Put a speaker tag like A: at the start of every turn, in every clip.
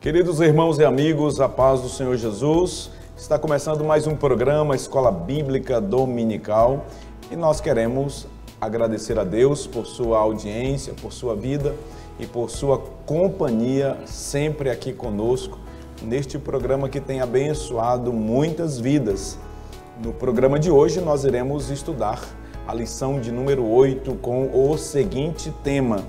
A: Queridos irmãos e amigos, a paz do Senhor Jesus, está começando mais um programa Escola Bíblica Dominical e nós queremos agradecer a Deus por sua audiência, por sua vida e por sua companhia sempre aqui conosco neste programa que tem abençoado muitas vidas. No programa de hoje nós iremos estudar a lição de número 8 com o seguinte tema: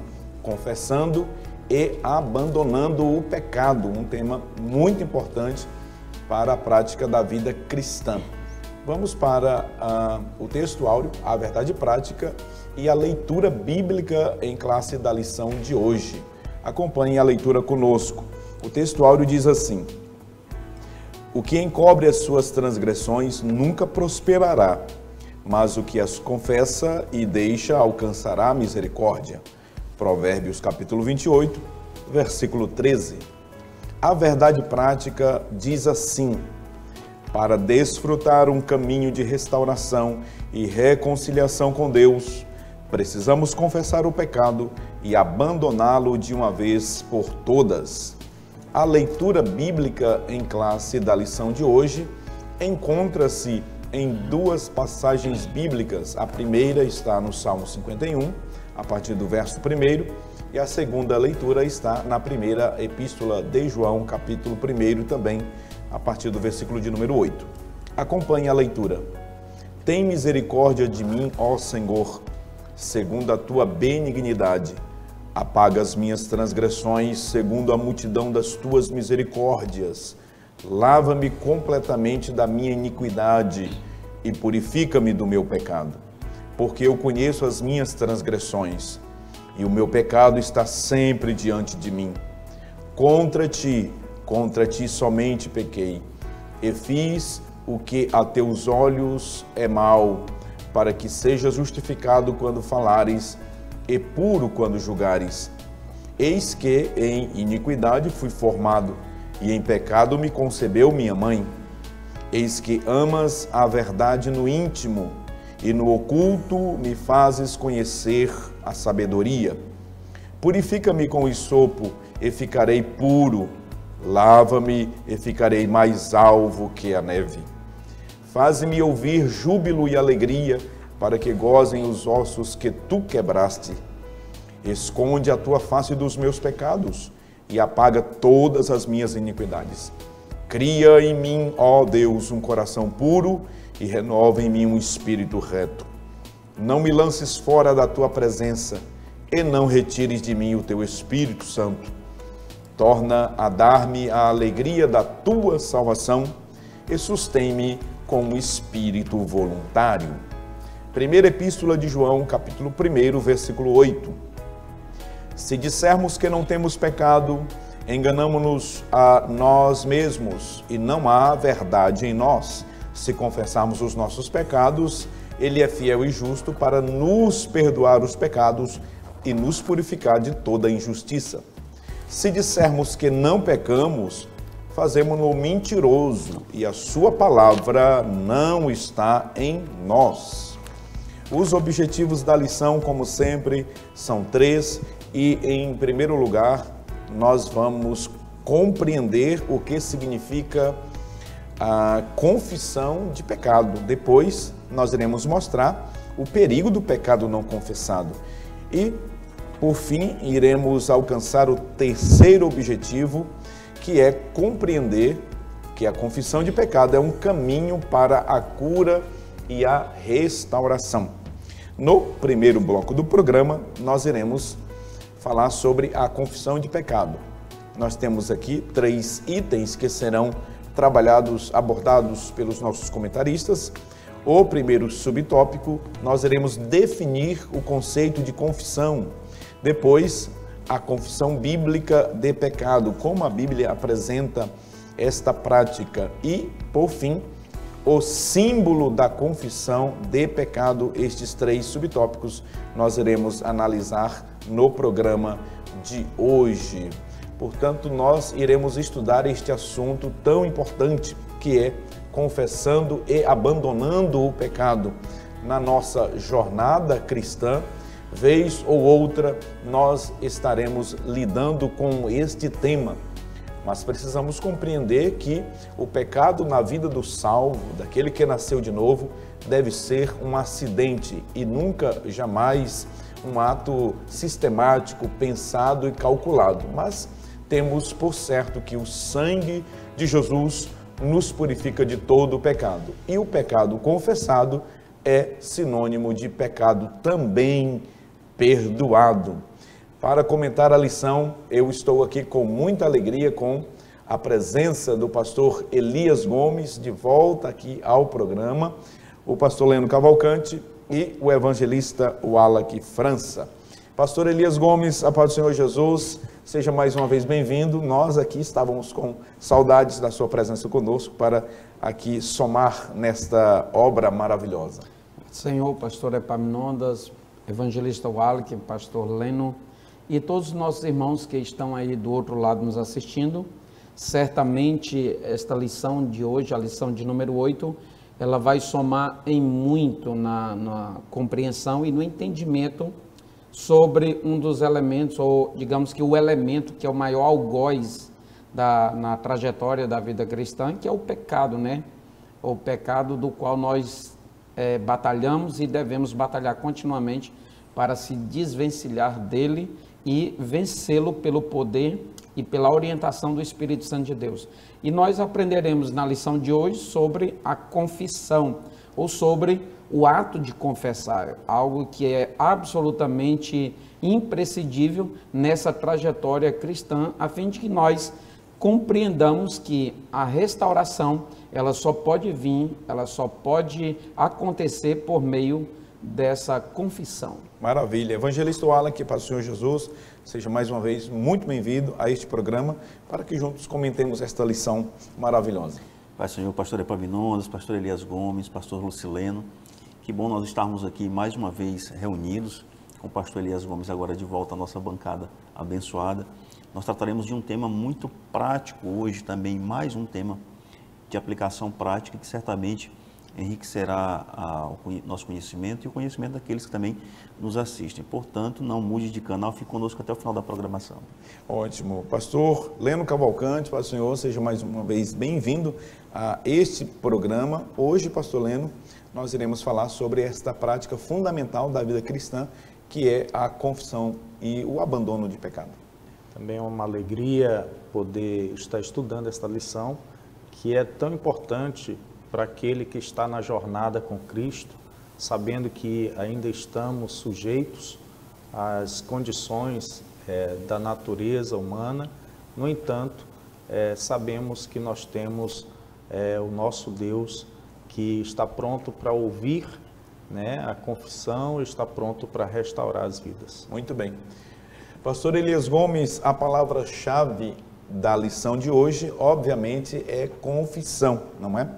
A: confessando e abandonando o pecado, um tema muito importante para a prática da vida cristã. Vamos para o texto áureo, a verdade prática e a leitura bíblica em classe da lição de hoje. Acompanhe a leitura conosco. O texto áureo diz assim: o que encobre as suas transgressões nunca prosperará, mas o que as confessa e deixa alcançará a misericórdia. Provérbios capítulo 28, versículo 13. A verdade prática diz assim: para desfrutar um caminho de restauração e reconciliação com Deus, precisamos confessar o pecado e abandoná-lo de uma vez por todas. A leitura bíblica em classe da lição de hoje encontra-se em duas passagens bíblicas. A primeira está no Salmo 51, a partir do verso 1, e a segunda leitura está na primeira epístola de João, capítulo 1, também, a partir do versículo de número 8. Acompanhe a leitura. Tem misericórdia de mim, ó Senhor, segundo a tua benignidade. Apaga as minhas transgressões, segundo a multidão das tuas misericórdias. Lava-me completamente da minha iniquidade e purifica-me do meu pecado. Porque eu conheço as minhas transgressões, e o meu pecado está sempre diante de mim. Contra ti somente pequei, e fiz o que a teus olhos é mal, para que seja justificado quando falares, e puro quando julgares. Eis que em iniquidade fui formado, e em pecado me concebeu minha mãe. Eis que amas a verdade no íntimo, e no oculto me fazes conhecer a sabedoria. Purifica-me com hisopo, e ficarei puro. Lava-me, e ficarei mais alvo que a neve. Faze-me ouvir júbilo e alegria, para que gozem os ossos que tu quebraste. Esconde a tua face dos meus pecados, e apaga todas as minhas iniquidades. Cria em mim, ó Deus, um coração puro, e renova em mim um espírito reto. Não me lances fora da tua presença, e não retires de mim o teu Espírito Santo. Torna a dar-me a alegria da tua salvação, e sustém-me com um espírito voluntário. Primeira Epístola de João, capítulo 1, versículo 8. Se dissermos que não temos pecado, enganamo-nos a nós mesmos, e não há verdade em nós. Se confessarmos os nossos pecados, Ele é fiel e justo para nos perdoar os pecados e nos purificar de toda injustiça. Se dissermos que não pecamos, fazemo-no mentiroso, e a sua palavra não está em nós. Os objetivos da lição, como sempre, são 3, e em primeiro lugar, nós vamos compreender o que significa a confissão de pecado. Depois, nós iremos mostrar o perigo do pecado não confessado. E, por fim, iremos alcançar o terceiro objetivo, que é compreender que a confissão de pecado é um caminho para a cura e a restauração. No primeiro bloco do programa, nós iremos falar sobre a confissão de pecado. Nós temos aqui 3 itens que serão trabalhados, abordados pelos nossos comentaristas. O primeiro subtópico, nós iremos definir o conceito de confissão. Depois, a confissão bíblica de pecado, como a Bíblia apresenta esta prática. E, por fim, o símbolo da confissão de pecado. Estes 3 subtópicos nós iremos analisar no programa de hoje. Portanto, nós iremos estudar este assunto tão importante que é confessando e abandonando o pecado. Na nossa jornada cristã, vez ou outra, nós estaremos lidando com este tema. mas precisamos compreender que o pecado na vida do salvo, daquele que nasceu de novo, deve ser um acidente e nunca, jamais, um ato sistemático, pensado e calculado. Mas temos por certo que o sangue de Jesus nos purifica de todo o pecado. E o pecado confessado é sinônimo de pecado também perdoado. Para comentar a lição, eu estou aqui com muita alegria com a presença do pastor Elias Gomes, de volta aqui ao programa, o pastor Leno Cavalcante e o evangelista Wallace França. Pastor Elias Gomes, a paz do Senhor Jesus, seja mais uma vez bem-vindo. Nós aqui estávamos com saudades da sua presença conosco para aqui somar nesta obra maravilhosa.
B: Senhor, pastor Epaminondas, evangelista Wallace, pastor Leno e todos os nossos irmãos que estão aí do outro lado nos assistindo, certamente esta lição de hoje, a lição de número 8, ela vai somar em muito na compreensão e no entendimento sobre um dos elementos, ou digamos que o elemento que é o maior algoz na trajetória da vida cristã, que é o pecado, né? O pecado do qual nós batalhamos e devemos batalhar continuamente para se desvencilhar dele e vencê-lo pelo poder e pela orientação do Espírito Santo de Deus. E nós aprenderemos na lição de hoje sobre a confissão, ou sobre o ato de confessar, algo que é absolutamente imprescindível nessa trajetória cristã, a fim de que nós compreendamos que a restauração, ela só pode vir, ela só pode acontecer por meio dessa confissão.
A: Maravilha. Evangelista Wallace, para o Senhor Jesus, seja mais uma vez muito bem-vindo a este programa, para que juntos comentemos esta lição maravilhosa.
C: Pai Senhor, pastor Epaminondas, pastor Elias Gomes, pastor Lucileno, que bom nós estarmos aqui mais uma vez reunidos, com o pastor Elias Gomes agora de volta à nossa bancada abençoada. Nós trataremos de um tema muito prático hoje também, mais um tema de aplicação prática que certamente enriquecerá o nosso conhecimento e o conhecimento daqueles que também nos assistem. Portanto, não mude de canal, fique conosco até o final da programação.
A: Ótimo. Pastor Leno Cavalcante, para o Senhor, seja mais uma vez bem-vindo a este programa. Hoje, pastor Leno, nós iremos falar sobre esta prática fundamental da vida cristã, que é a confissão e o abandono de pecado.
D: Também é uma alegria poder estar estudando esta lição, que é tão importante para aquele que está na jornada com Cristo, sabendo que ainda estamos sujeitos às condições da natureza humana. No entanto, sabemos que nós temos o nosso Deus que está pronto para ouvir, né, a confissão, está pronto para restaurar as vidas.
A: Muito bem. Pastor Elias Gomes, a palavra-chave da lição de hoje, obviamente, é confissão, não é?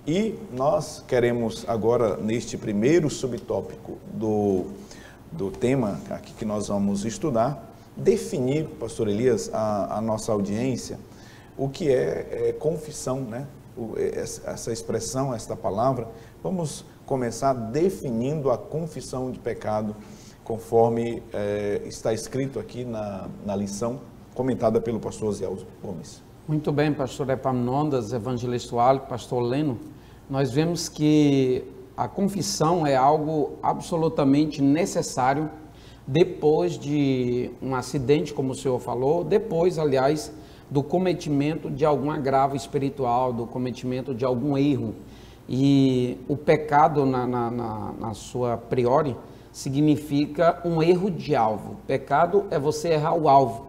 A: E nós queremos agora, neste primeiro subtópico do tema aqui que nós vamos estudar, definir, pastor Elias, a nossa audiência, o que é confissão, né? Essa expressão, esta palavra. Vamos começar definindo a confissão de pecado, conforme está escrito aqui na lição comentada pelo pastor Zé Gomes.
B: Muito bem, pastor Epaminondas, evangelista Wallace, pastor Leno. Nós vemos que a confissão é algo absolutamente necessário depois de um acidente, como o senhor falou, depois, aliás, do cometimento de algum agravo espiritual, do cometimento de algum erro. E o pecado, na sua priori, significa um erro de alvo. Pecado é você errar o alvo.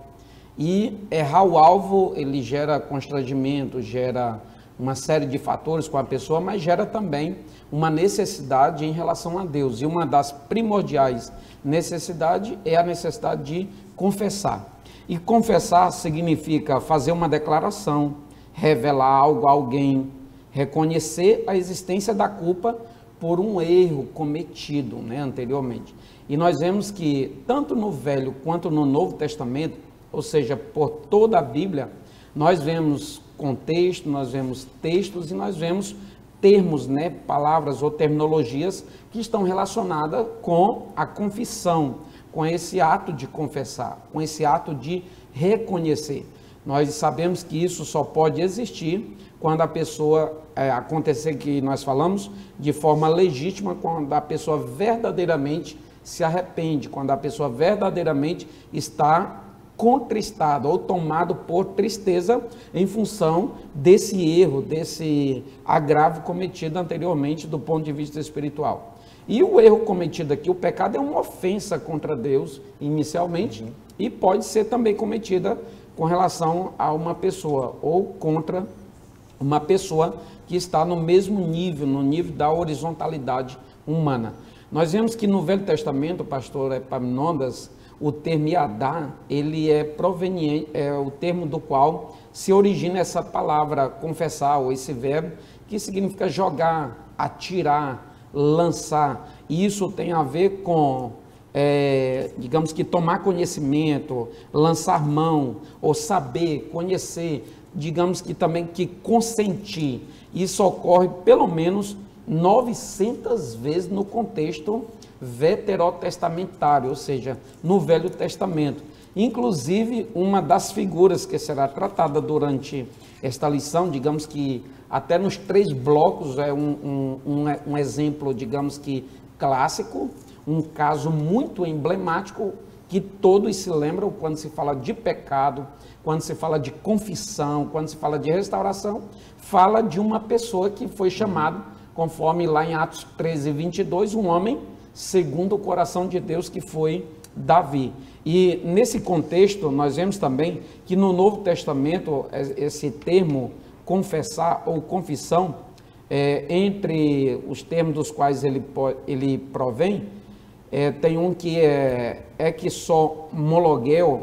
B: E errar o alvo, ele gera constrangimento, gera uma série de fatores com a pessoa, mas gera também uma necessidade em relação a Deus. E uma das primordiais necessidades é a necessidade de confessar. E confessar significa fazer uma declaração, revelar algo a alguém, reconhecer a existência da culpa por um erro cometido, né, anteriormente. E nós vemos que tanto no Velho quanto no Novo Testamento, ou seja, por toda a Bíblia, nós vemos contexto, nós vemos textos e nós vemos termos, né, palavras ou terminologias que estão relacionadas com a confissão, com esse ato de confessar, com esse ato de reconhecer. Nós sabemos que isso só pode existir quando a pessoa, acontecer que nós falamos, de forma legítima, quando a pessoa verdadeiramente se arrepende, quando a pessoa verdadeiramente está contristada ou tomado por tristeza em função desse erro, desse agravo cometido anteriormente do ponto de vista espiritual. E o erro cometido aqui, o pecado, é uma ofensa contra Deus inicialmente, e pode ser também cometida com relação a uma pessoa ou contra uma pessoa que está no mesmo nível, no nível da horizontalidade humana. Nós vemos que no Velho Testamento, pastor Epaminondas, o termo Yadá, ele é proveniente, é o termo do qual se origina essa palavra confessar, ou esse verbo, que significa jogar, atirar, lançar. E isso tem a ver com, digamos que tomar conhecimento, lançar mão, ou saber, conhecer, digamos que também que consentir. Isso ocorre pelo menos 900 vezes no contexto veterotestamentário, ou seja, no Velho Testamento. Inclusive, uma das figuras que será tratada durante esta lição, digamos que até nos 3 blocos, é um exemplo, digamos que clássico, um caso muito emblemático, que todos se lembram quando se fala de pecado, quando se fala de confissão, quando se fala de restauração, fala de uma pessoa que foi chamada, conforme lá em Atos 13, 22, um homem segundo o coração de Deus, que foi Davi. E nesse contexto, nós vemos também que no Novo Testamento, esse termo confessar ou confissão, entre os termos dos quais ele provém, tem um que é exomologueo,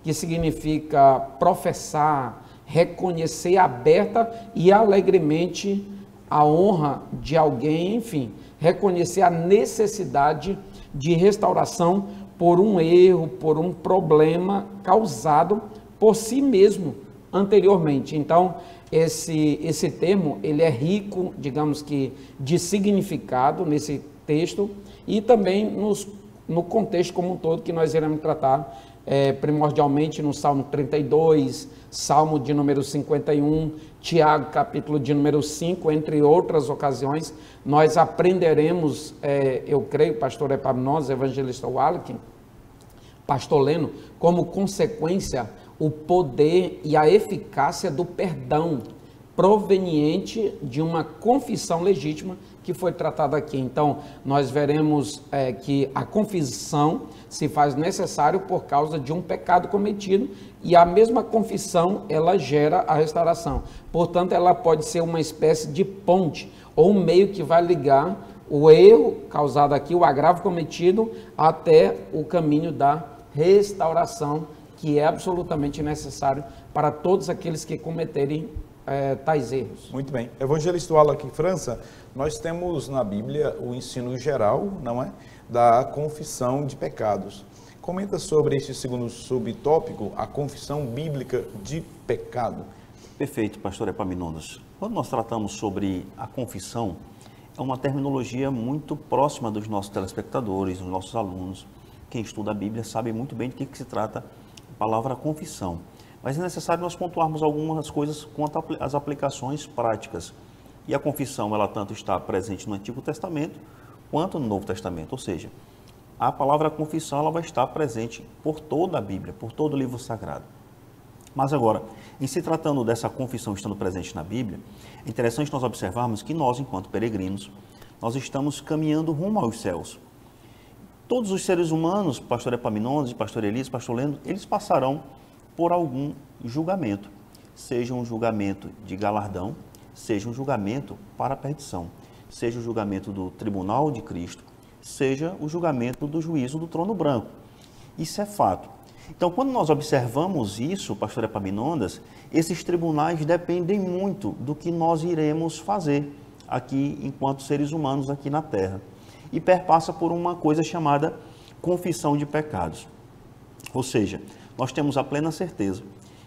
B: que significa professar, reconhecer aberta e alegremente a honra de alguém, enfim, reconhecer a necessidade de restauração por um erro, por um problema causado por si mesmo anteriormente. Então, esse termo, ele é rico, digamos que, de significado nesse texto e também no contexto como um todo que nós iremos tratar, primordialmente no Salmo 32, Salmo de número 51, Tiago, capítulo de número 5, entre outras ocasiões. Nós aprenderemos, eu creio, pastor Epaminondas, evangelista Wallace, pastor Leno, como consequência, o poder e a eficácia do perdão proveniente de uma confissão legítima que foi tratada aqui. Então, nós veremos que a confissão se faz necessário por causa de um pecado cometido, e a mesma confissão, ela gera a restauração. Portanto, ela pode ser uma espécie de ponte, ou um meio que vai ligar o erro causado aqui, o agravo cometido, até o caminho da restauração, que é absolutamente necessário para todos aqueles que cometerem tais erros.
A: Muito bem. Evangelista Wallace França, nós temos na Bíblia o ensino geral, não é? Da confissão de pecados. Comenta sobre este segundo subtópico, a confissão bíblica de pecado.
C: Perfeito, pastor Epaminondas. Quando nós tratamos sobre a confissão, é uma terminologia muito próxima dos nossos telespectadores, dos nossos alunos. Quem estuda a Bíblia sabe muito bem de que se trata a palavra confissão. Mas é necessário nós pontuarmos algumas coisas quanto às aplicações práticas. E a confissão, ela tanto está presente no Antigo Testamento, quanto no Novo Testamento. Ou seja, a palavra confissão, ela vai estar presente por toda a Bíblia, por todo o livro sagrado. Mas agora, em se tratando dessa confissão estando presente na Bíblia, é interessante nós observarmos que nós, enquanto peregrinos, nós estamos caminhando rumo aos céus. Todos os seres humanos, pastor Epaminondas, pastor Elias, pastor Leno, eles passarão por algum julgamento, seja um julgamento de galardão, seja um julgamento para a perdição, seja o julgamento do tribunal de Cristo, seja o julgamento do juízo do trono branco. Isso é fato. Então, quando nós observamos isso, pastor Epaminondas, esses tribunais dependem muito do que nós iremos fazer aqui enquanto seres humanos aqui na Terra. E perpassa por uma coisa chamada confissão de pecados. Ou seja, nós temos a plena certeza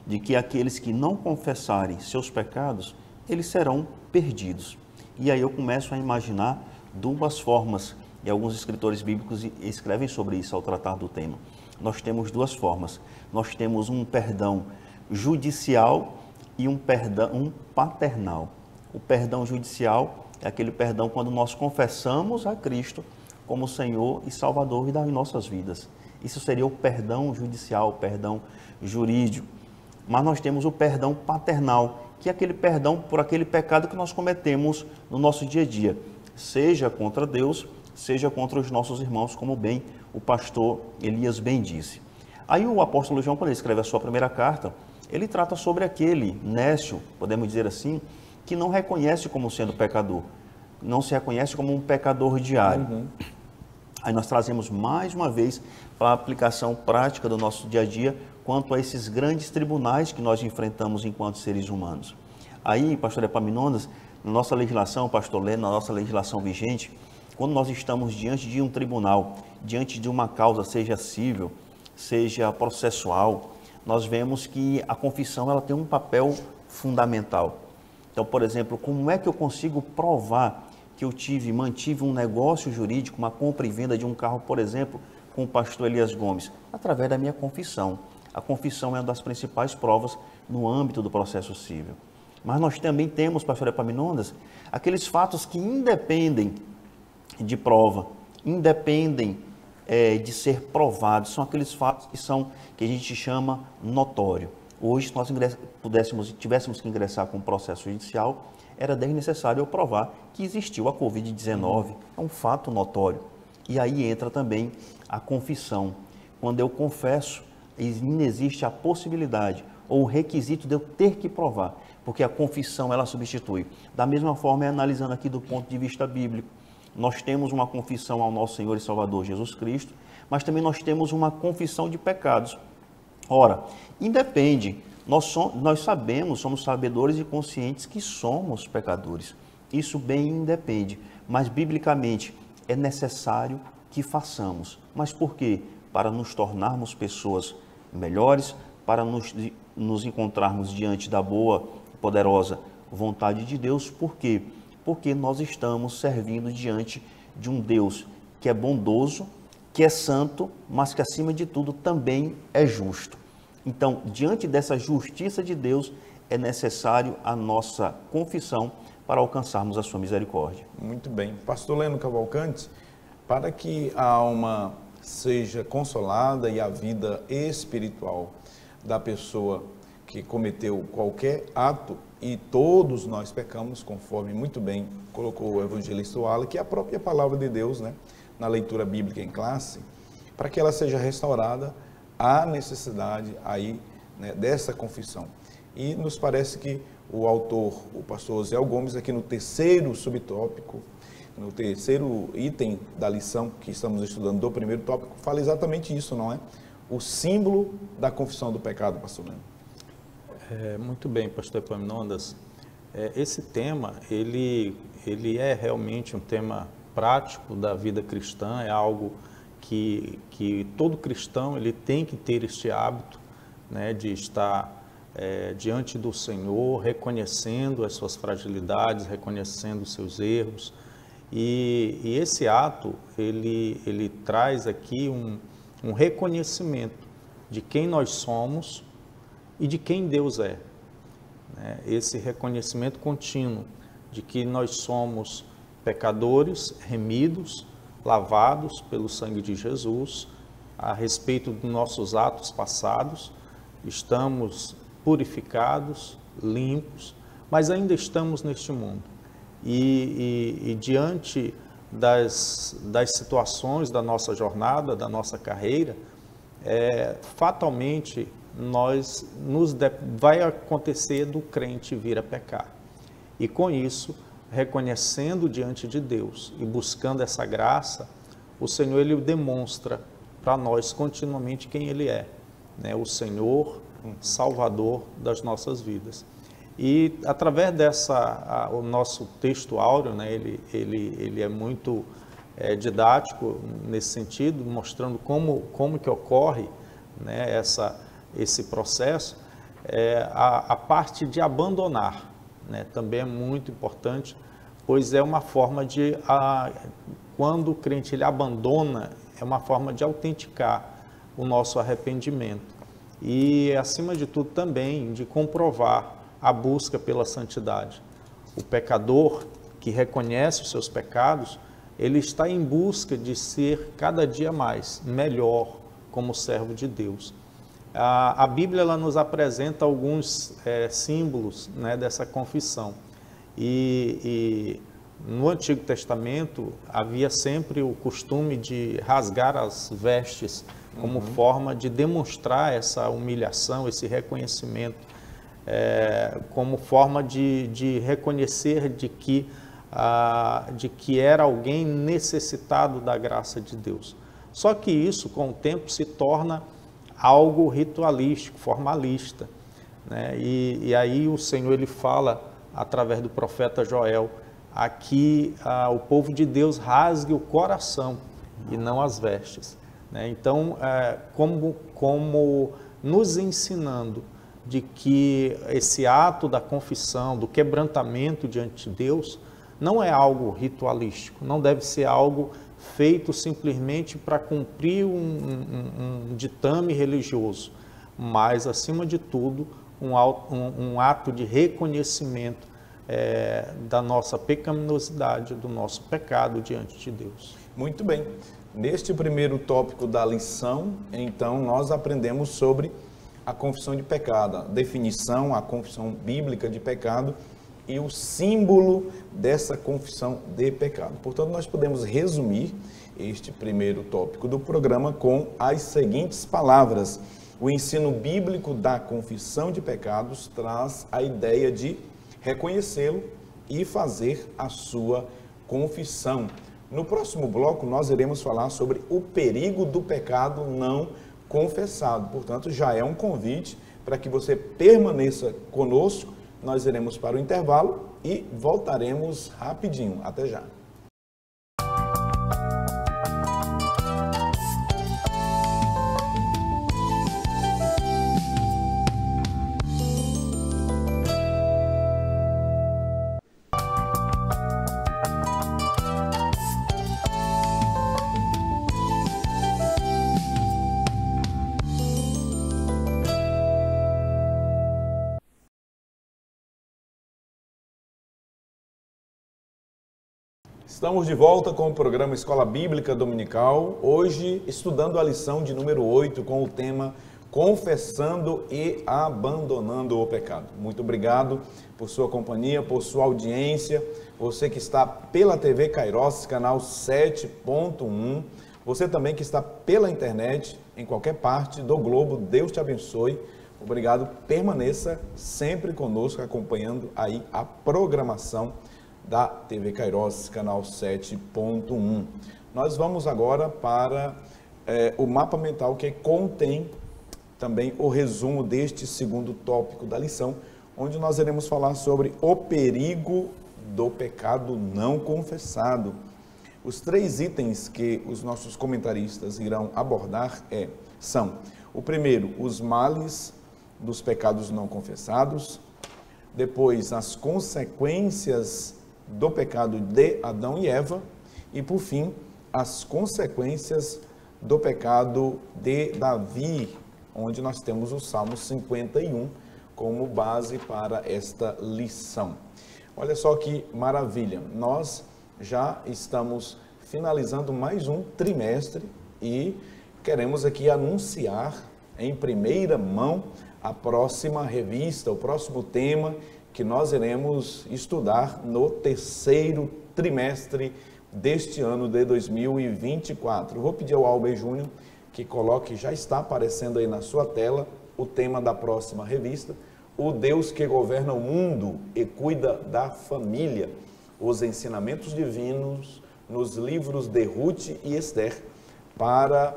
C: de que aqueles que não confessarem seus pecados, eles serão perdidos. E aí eu começo a imaginar 2 formas, e alguns escritores bíblicos escrevem sobre isso ao tratar do tema. Nós temos 2 formas. Nós temos um perdão judicial e um perdão paternal. O perdão judicial é aquele perdão quando nós confessamos a Cristo como Senhor e Salvador das nossas vidas. Isso seria o perdão judicial, o perdão jurídico. Mas nós temos o perdão paternal, que é aquele perdão por aquele pecado que nós cometemos no nosso dia a dia, seja contra Deus, seja contra os nossos irmãos, como bem o pastor Elias bem disse. Aí o apóstolo João, quando ele escreve a sua primeira carta, ele trata sobre aquele nécio, podemos dizer assim, que não reconhece como sendo pecador, não se reconhece como um pecador diário. Aí nós trazemos mais uma vez para a aplicação prática do nosso dia a dia quanto a esses grandes tribunais que nós enfrentamos enquanto seres humanos. Aí, pastor Epaminondas, na nossa legislação, pastor Leno, na nossa legislação vigente, quando nós estamos diante de um tribunal, diante de uma causa, seja civil, seja processual, nós vemos que a confissão ela tem um papel fundamental. Então, por exemplo, como é que eu consigo provar que eu mantive um negócio jurídico, uma compra e venda de um carro, por exemplo, com o pastor Elias Gomes? Através da minha confissão. A confissão é uma das principais provas no âmbito do processo civil. Mas nós também temos, pastor Epaminondas, aqueles fatos que independem de prova, independem de ser provados, são aqueles fatos que a gente chama notório. Hoje, se nós tivéssemos que ingressar com um processo judicial, era desnecessário eu provar que existiu a Covid-19, é um fato notório. E aí entra também a confissão. Quando eu confesso, não existe a possibilidade ou o requisito de eu ter que provar, porque a confissão ela substitui. Da mesma forma, analisando aqui do ponto de vista bíblico, nós temos uma confissão ao nosso Senhor e Salvador Jesus Cristo, mas também nós temos uma confissão de pecados. Ora, independe, nós sabemos, somos sabedores e conscientes que somos pecadores. Isso bem independe, mas biblicamente é necessário que façamos. Mas por quê? Para nos tornarmos pessoas melhores, para nos encontrarmos diante da boa, poderosa vontade de Deus. Por quê? Porque nós estamos servindo diante de um Deus que é bondoso, que é santo, mas que acima de tudo também é justo. Então, diante dessa justiça de Deus, é necessário a nossa confissão para alcançarmos a sua misericórdia.
A: Muito bem. Pastor Leno Cavalcante, para que a alma seja consolada e a vida espiritual da pessoa que cometeu qualquer ato, e todos nós pecamos, conforme muito bem colocou o evangelista Wala, que é a própria palavra de Deus, né, na leitura bíblica em classe, para que ela seja restaurada, há necessidade aí, né, dessa confissão. E nos parece que o autor, o pastor Osiel Gomes, aqui no terceiro subtópico, no terceiro item da lição que estamos estudando do primeiro tópico, fala exatamente isso, não é? O símbolo da confissão do pecado, pastor Leno.
D: Muito bem, pastor Epaminondas. Esse tema, ele é realmente um tema prático da vida cristã, é algo que todo cristão ele tem que ter este hábito, né, de estar diante do Senhor, reconhecendo as suas fragilidades, reconhecendo os seus erros. E esse ato, ele traz aqui um reconhecimento de quem nós somos e de quem Deus é. Esse reconhecimento contínuo de que nós somos pecadores, remidos, lavados pelo sangue de Jesus, a respeito dos nossos atos passados, estamos purificados, limpos, mas ainda estamos neste mundo. E diante das situações da nossa jornada, da nossa carreira, fatalmente vai acontecer do crente vir a pecar. E com isso, reconhecendo diante de Deus e buscando essa graça, o Senhor ele demonstra para nós continuamente quem Ele é, né? O Senhor, Salvador das nossas vidas. E através o nosso texto áureo, né, ele é muito didático nesse sentido, mostrando como que ocorre, né, esse processo. A parte de abandonar, né, também é muito importante, pois é uma forma quando o crente ele abandona, é uma forma de autenticar o nosso arrependimento. e, acima de tudo, também de comprovar a busca pela santidade. O pecador que reconhece os seus pecados, ele está em busca de ser cada dia mais melhor como servo de Deus. A Bíblia ela nos apresenta alguns símbolos, né, dessa confissão. E no Antigo Testamento havia sempre o costume de rasgar as vestes como forma de demonstrar essa humilhação, esse reconhecimento, como forma de reconhecer de que era alguém necessitado da graça de Deus. Só que isso, com o tempo, se torna algo ritualístico, formalista, né? E aí o Senhor ele fala, através do profeta Joel, aqui o povo de Deus rasgue o coração e não as vestes, né? Então, como nos ensinando de que esse ato da confissão, do quebrantamento diante de Deus, não é algo ritualístico, não deve ser algo feito simplesmente para cumprir um ditame religioso, mas, acima de tudo, um ato de reconhecimento da nossa pecaminosidade, do nosso pecado diante de Deus.
A: Muito bem. Neste primeiro tópico da lição, então, nós aprendemos sobre a confissão de pecado, a definição, a confissão bíblica de pecado e o símbolo dessa confissão de pecado. Portanto, nós podemos resumir este primeiro tópico do programa com as seguintes palavras. O ensino bíblico da confissão de pecados traz a ideia de reconhecê-lo e fazer a sua confissão. No próximo bloco, nós iremos falar sobre o perigo do pecado não confessado. Portanto, já é um convite para que você permaneça conosco. Nós iremos para o intervalo e voltaremos rapidinho. Até já. Estamos de volta com o programa Escola Bíblica Dominical, hoje estudando a lição de número 8 com o tema Confessando e Abandonando o Pecado. Muito obrigado por sua companhia, por sua audiência, você que está pela TV Kairos, canal 7.1, você também que está pela internet, em qualquer parte do globo, Deus te abençoe. Obrigado, permaneça sempre conosco, acompanhando aí a programação da TV Kairos, canal 7.1. Nós vamos agora para o mapa mental que contém também o resumo deste segundo tópico da lição, onde nós iremos falar sobre o perigo do pecado não confessado. Os 3 itens que os nossos comentaristas irão abordar são, o primeiro, os males dos pecados não confessados, depois as consequências do pecado de Adão e Eva e, por fim, as consequências do pecado de Davi, onde nós temos o Salmo 51 como base para esta lição. Olha só que maravilha, nós já estamos finalizando mais um trimestre e queremos aqui anunciar em primeira mão a próxima revista, o próximo tema que nós iremos estudar no terceiro trimestre deste ano de 2024. Eu vou pedir ao Albert Júnior que coloque, já está aparecendo aí na sua tela, o tema da próxima revista, O Deus que Governa o Mundo e Cuida da Família, os ensinamentos divinos nos livros de Ruth e Esther para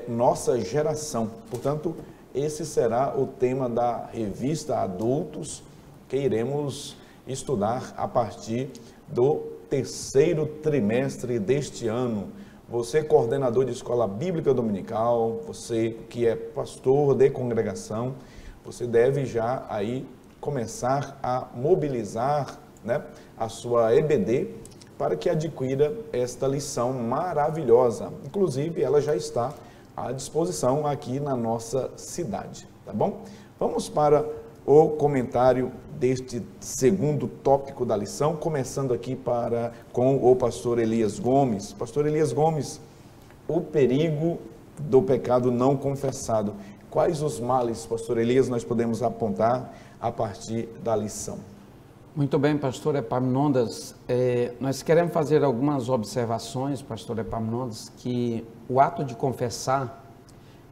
A: nossa geração. Portanto, esse será o tema da revista Adultos, que iremos estudar a partir do terceiro trimestre deste ano. Você, coordenador de escola bíblica dominical, você que é pastor de congregação, você deve já aí começar a mobilizar, né, a sua EBD para que adquira esta lição maravilhosa. Inclusive, ela já está à disposição aqui na nossa cidade, tá bom? Vamos para o comentário deste segundo tópico da lição, começando aqui com o pastor Elias Gomes. Pastor Elias Gomes, o perigo do pecado não confessado. Quais os males, pastor Elias, nós podemos apontar a partir da lição?
B: Muito bem, pastor Epaminondas. Nós queremos fazer algumas observações, pastor Epaminondas, que o ato de confessar,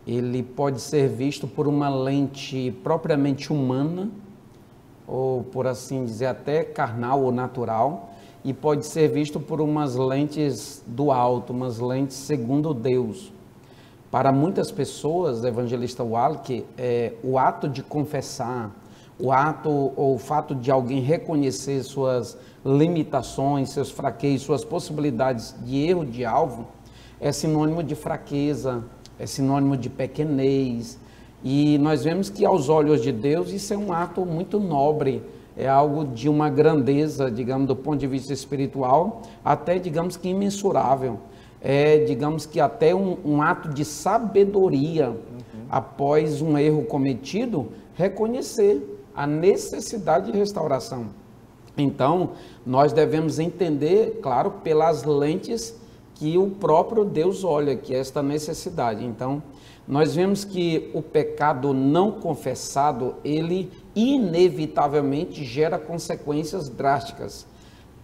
B: ele pode ser visto por uma lente propriamente humana, ou por assim dizer, até carnal ou natural, e pode ser visto por umas lentes do alto, umas lentes segundo Deus. Para muitas pessoas, evangelista Wallach, o ato de confessar, o fato de alguém reconhecer suas limitações, seus fraquezas, suas possibilidades de erro de alvo, é sinônimo de fraqueza, é sinônimo de pequenez, e nós vemos que aos olhos de Deus isso é um ato muito nobre, é algo de uma grandeza, digamos, do ponto de vista espiritual, até, digamos que imensurável, digamos que até um ato de sabedoria, após um erro cometido, reconhecer a necessidade de restauração. Então, nós devemos entender, claro, pelas lentes que o próprio Deus olha, que é esta necessidade. Então, nós vemos que o pecado não confessado, ele inevitavelmente gera consequências drásticas.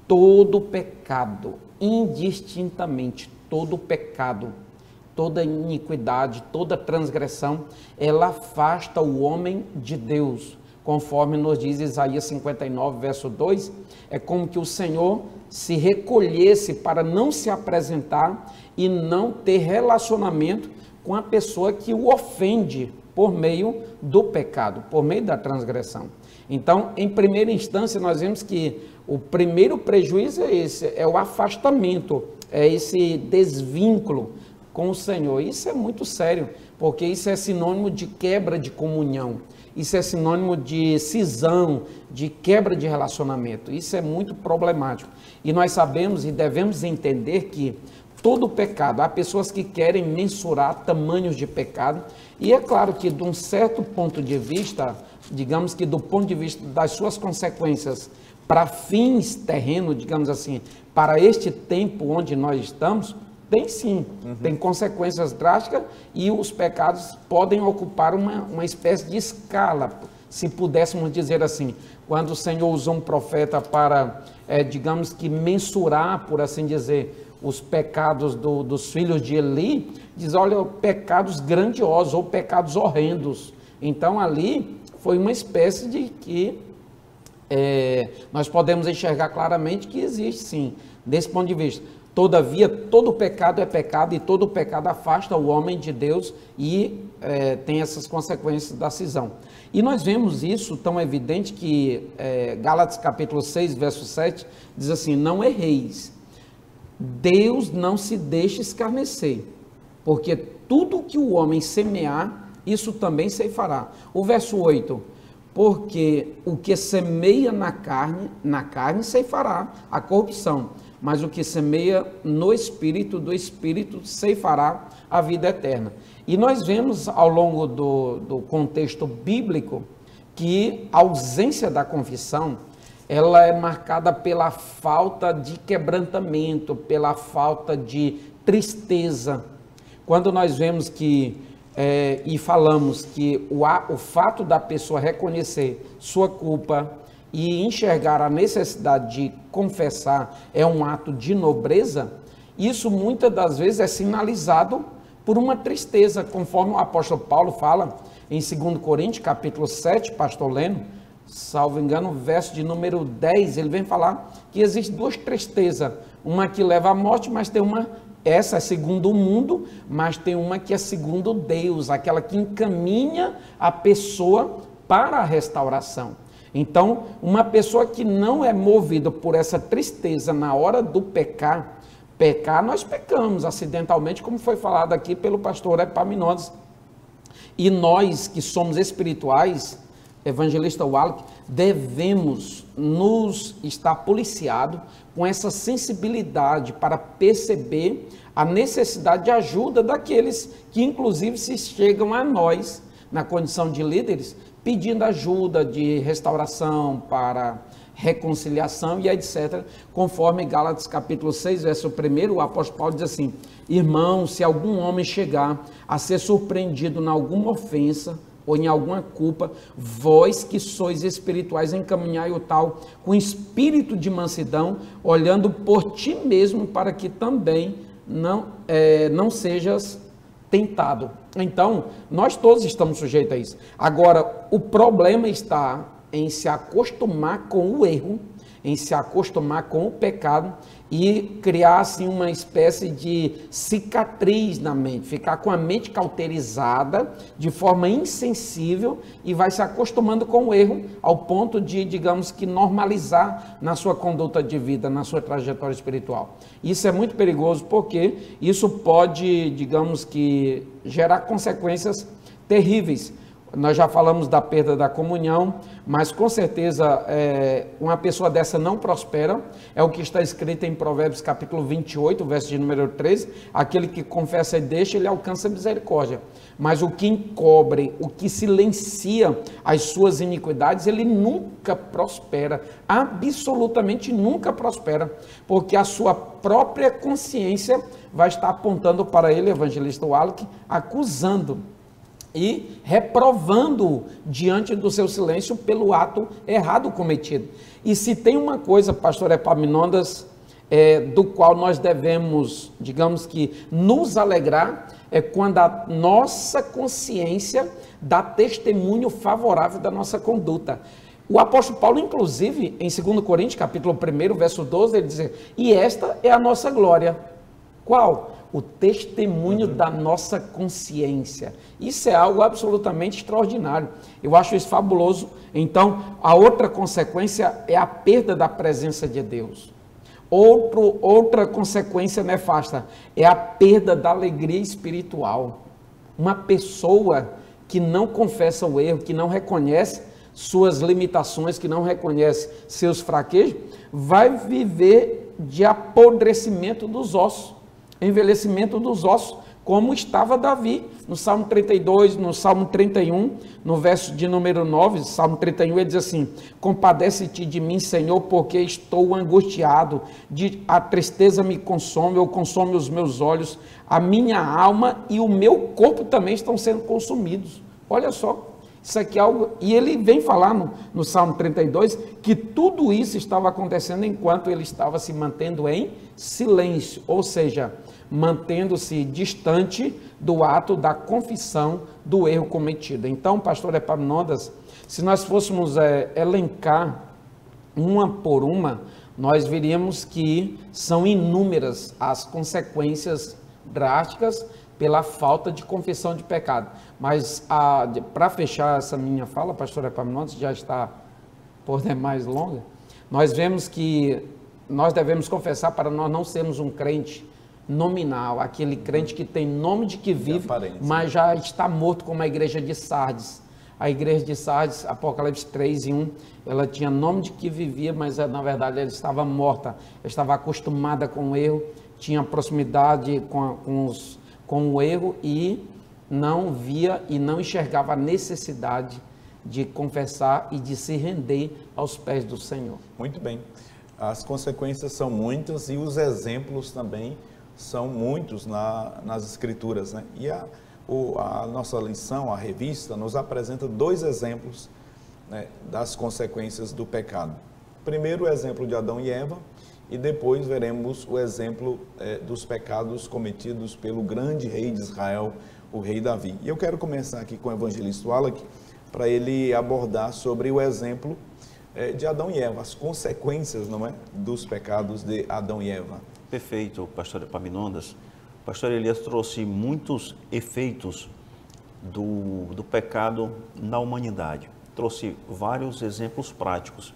B: Todo pecado, indistintamente, todo pecado, toda iniquidade, toda transgressão, ela afasta o homem de Deus. Conforme nos diz Isaías 59, verso 2, é como que o Senhor se recolhesse para não se apresentar e não ter relacionamento com a pessoa que o ofende por meio do pecado, por meio da transgressão. Então, em primeira instância, nós vemos que o primeiro prejuízo é esse, é o afastamento, é esse desvínculo com o Senhor. Isso é muito sério, porque isso é sinônimo de quebra de comunhão. Isso é sinônimo de cisão, de quebra de relacionamento. Isso é muito problemático. E nós sabemos e devemos entender que todo pecado, há pessoas que querem mensurar tamanhos de pecado, e é claro que de um certo ponto de vista, digamos que do ponto de vista das suas consequências para fins terrenos, digamos assim, para este tempo onde nós estamos, tem sim, tem consequências drásticas e os pecados podem ocupar uma espécie de escala, se pudéssemos dizer assim. Quando o Senhor usou um profeta para, digamos que mensurar, por assim dizer, os pecados dos filhos de Eli, diz, olha, pecados grandiosos ou pecados horrendos. Então ali foi uma espécie de que nós podemos enxergar claramente que existe sim, desse ponto de vista. Todavia, todo pecado é pecado e todo pecado afasta o homem de Deus e tem essas consequências da cisão. E nós vemos isso tão evidente que Gálatas capítulo 6, verso 7, diz assim, não erreis, Deus não se deixa escarnecer, porque tudo que o homem semear, isso também ceifará. O verso 8, porque o que semeia na carne ceifará a corrupção, mas o que semeia no Espírito, do Espírito ceifará a vida eterna. E nós vemos ao longo do contexto bíblico que a ausência da confissão, ela é marcada pela falta de quebrantamento, pela falta de tristeza. Quando nós vemos que, e falamos que o fato da pessoa reconhecer sua culpa, e enxergar a necessidade de confessar é um ato de nobreza, isso muitas das vezes é sinalizado por uma tristeza, conforme o apóstolo Paulo fala em 2 Coríntios, capítulo 7, pastor Leno, salvo engano, verso de número 10, ele vem falar que existe duas tristezas, uma que leva à morte, mas tem uma, essa é segundo o mundo, mas tem uma que é segundo Deus, aquela que encaminha a pessoa para a restauração. Então, uma pessoa que não é movida por essa tristeza na hora do pecar, nós pecamos acidentalmente, como foi falado aqui pelo pastor Epaminondas. E nós que somos espirituais, evangelista Wallace, devemos nos estar policiados com essa sensibilidade para perceber a necessidade de ajuda daqueles que inclusive se chegam a nós na condição de líderes, pedindo ajuda de restauração, para reconciliação e etc. Conforme Gálatas capítulo 6, verso 1, o apóstolo Paulo diz assim: irmão, se algum homem chegar a ser surpreendido em alguma ofensa ou em alguma culpa, vós que sois espirituais, encaminhai o tal com espírito de mansidão, olhando por ti mesmo, para que também não sejas tentado. Então, nós todos estamos sujeitos a isso. Agora, o problema está em se acostumar com o erro, em se acostumar com o pecado e criar assim uma espécie de cicatriz na mente, ficar com a mente cauterizada de forma insensível e vai se acostumando com o erro ao ponto de, digamos que, normalizar na sua conduta de vida, na sua trajetória espiritual. Isso é muito perigoso porque isso pode, digamos que, gerar consequências terríveis. Nós já falamos da perda da comunhão, mas com certeza uma pessoa dessa não prospera. É o que está escrito em Provérbios capítulo 28, verso de número 13. Aquele que confessa e deixa, ele alcança misericórdia. Mas o que encobre, o que silencia as suas iniquidades, ele nunca prospera. Absolutamente nunca prospera. Porque a sua própria consciência vai estar apontando para ele, evangelista Wallace, acusando e reprovando diante do seu silêncio pelo ato errado cometido. E se tem uma coisa, pastor Epaminondas, do qual nós devemos, digamos que, nos alegrar, é quando a nossa consciência dá testemunho favorável da nossa conduta. O apóstolo Paulo, inclusive, em 2 Coríntios, capítulo 1, verso 12, ele diz: e esta é a nossa glória. Qual? O testemunho da nossa consciência. Isso é algo absolutamente extraordinário. Eu acho isso fabuloso. Então, a outra consequência é a perda da presença de Deus. Outra consequência nefasta é a perda da alegria espiritual. Uma pessoa que não confessa o erro, que não reconhece suas limitações, que não reconhece seus fraquejos, vai viver de apodrecimento dos ossos. Envelhecimento dos ossos, como estava Davi, no Salmo 32, no Salmo 31, no verso de número 9, Salmo 31, ele diz assim: compadece-te de mim, Senhor, porque estou angustiado, a tristeza me consome, ou consome os meus olhos, a minha alma e o meu corpo também estão sendo consumidos. Olha só, isso aqui é algo, e ele vem falar no Salmo 32, que tudo isso estava acontecendo enquanto ele estava se mantendo em silêncio, ou seja, mantendo-se distante do ato da confissão do erro cometido. Então, pastor Epaminondas, se nós fôssemos elencar uma por uma, nós veríamos que são inúmeras as consequências drásticas pela falta de confissão de pecado. Mas, para fechar essa minha fala, pastor Epaminondas, já está por demais longa, nós vemos que nós devemos confessar para nós não sermos um crente nominal, aquele crente que tem nome de que vive, mas já está morto, como a igreja de Sardes. A igreja de Sardes, Apocalipse 3:1, ela tinha nome de que vivia, mas na verdade ela estava morta, ela estava acostumada com o erro, tinha proximidade com o erro e não via e não enxergava a necessidade de confessar e de se render aos pés do Senhor.
A: Muito bem. As consequências são muitas e os exemplos também são muitos nas Escrituras, né? E a nossa lição, a revista, nos apresenta 2 exemplos, né, das consequências do pecado. Primeiro, o exemplo de Adão e Eva, e depois veremos o exemplo dos pecados cometidos pelo grande rei de Israel, o rei Davi. E eu quero começar aqui com o evangelista Wallace, para ele abordar sobre o exemplo de Adão e Eva, as consequências, não é, dos pecados de Adão e Eva.
C: Perfeito, pastor Epaminondas. O pastor Elias trouxe muitos efeitos do pecado na humanidade. Trouxe vários exemplos práticos.